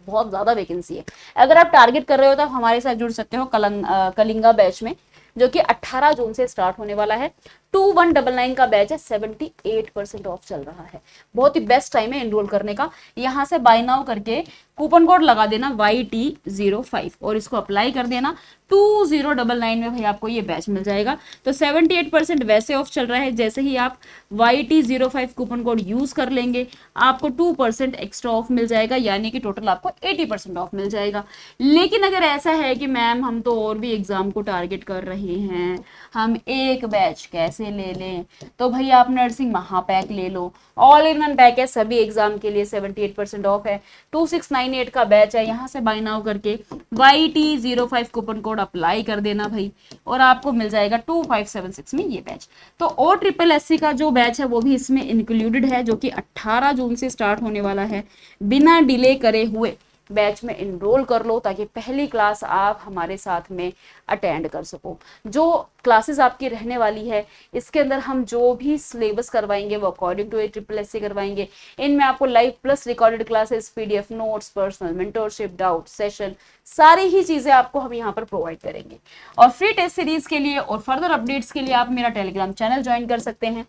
बहुत ज्यादा वैकेंसी है, अगर आप टारगेट कर रहे हो तो आप हमारे साथ जुड़ सकते हो कलिंगा बैच में, जो कि 18 जून से स्टार्ट होने वाला है। 2199 का बैच है, 78% ऑफ चल रहा है, बहुत ही बेस्ट टाइम है एनरोल करने का। यहां से बाय नाउ करके कूपन कोड लगा देना YT05 और इसको अप्लाई कर देना, 2099 में भाई आपको ये बैच मिल जाएगा। तो 78% वैसे ऑफ चल रहा है, जैसे ही आप YT05 कूपन कोड यूज कर लेंगे आपको 2% एक्स्ट्रा ऑफ मिल जाएगा, यानी कि टोटल आपको 80% ऑफ मिल जाएगा। लेकिन अगर ऐसा है कि मैम हम तो और भी एग्जाम को टारगेट कर रहे हैं, हम एक बैच कैसे ले लें, तो भाई आप नर्सिंग महापैक ले लो, ऑल इन वन पैक है, सभी एग्जाम के लिए 78% ऑफ है, 2698 का बैच है। यहाँ से बाय नाउ करके YT05 कूपन कोड अप्लाई कर देना भाई, और आपको मिल जाएगा 2576 में ये बैच। तो ओ ट्रिपल एस सी का जो बैच है वो भी इसमें इंक्लूडेड है, जो कि 18 जून से स्टार्ट होने वाला है। बिना डिले करे हुए बैच में इनरोल कर लो ताकि पहली क्लास आप हमारे साथ में अटेंड कर सको। जो क्लासेस आपकी रहने वाली है इसके अंदर हम जो भी सिलेबस करवाएंगे वो according to triple S C करवाएंगे। इनमें आपको live plus recorded classes, PDF notes, personal mentorship, doubt session, सारी ही चीजें आपको हम यहाँ पर प्रोवाइड करेंगे। और फ्री टेस्ट सीरीज के लिए और फर्दर अपडेट्स के लिए आप मेरा टेलीग्राम चैनल ज्वाइन कर सकते हैं,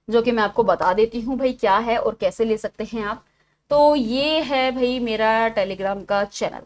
जो कि मैं आपको बता देती हूँ भाई क्या है और कैसे ले सकते हैं आप। तो ये है भाई मेरा टेलीग्राम का चैनल,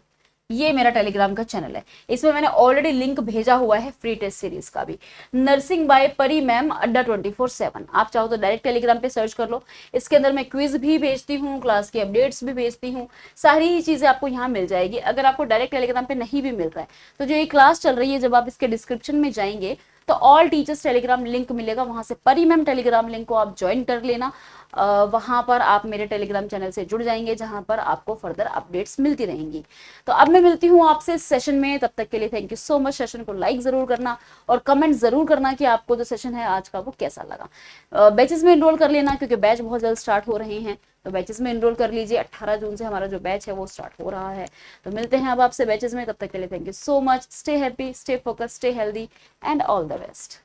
ये मेरा टेलीग्राम का चैनल है, इसमें मैंने ऑलरेडी लिंक भेजा हुआ है फ्री टेस्ट सीरीज का भी, नर्सिंग बाय परी मैम अड्डा 24/7। आप चाहो तो डायरेक्ट टेलीग्राम पे सर्च कर लो, इसके अंदर मैं क्विज भी भेजती हूँ, क्लास की अपडेट्स भी भेजती हूँ, सारी ही चीजें आपको यहाँ मिल जाएगी। अगर आपको डायरेक्ट टेलीग्राम पे नहीं भी मिल रहा है तो जो ये क्लास चल रही है, जब आप इसके डिस्क्रिप्शन में जाएंगे तो ऑल टीचर्स टेलीग्राम लिंक मिलेगा, वहां से परी मैम टेलीग्राम लिंक को आप ज्वाइन कर लेना। वहां पर आप मेरे टेलीग्राम चैनल से जुड़ जाएंगे, जहां पर आपको फर्दर अपडेट्स मिलती रहेंगी। तो अब मैं मिलती हूँ आपसे सेशन में, तब तक के लिए thank you so much. Session को लाइक जरूर करना और कमेंट जरूर करना कि आपको जो सेशन है आज का वो कैसा लगा। बैचेस में एनरोल कर लेना क्योंकि बैच बहुत जल्द स्टार्ट हो रहे हैं, तो बैचेस में एनरोल कर लीजिए। 18 जून से हमारा जो बैच है वो स्टार्ट हो रहा है। तो मिलते हैं अब आपसे बैचेस में, तब तक के लिए thank you so much. Stay happy, stay focus, stay healthy and all the best.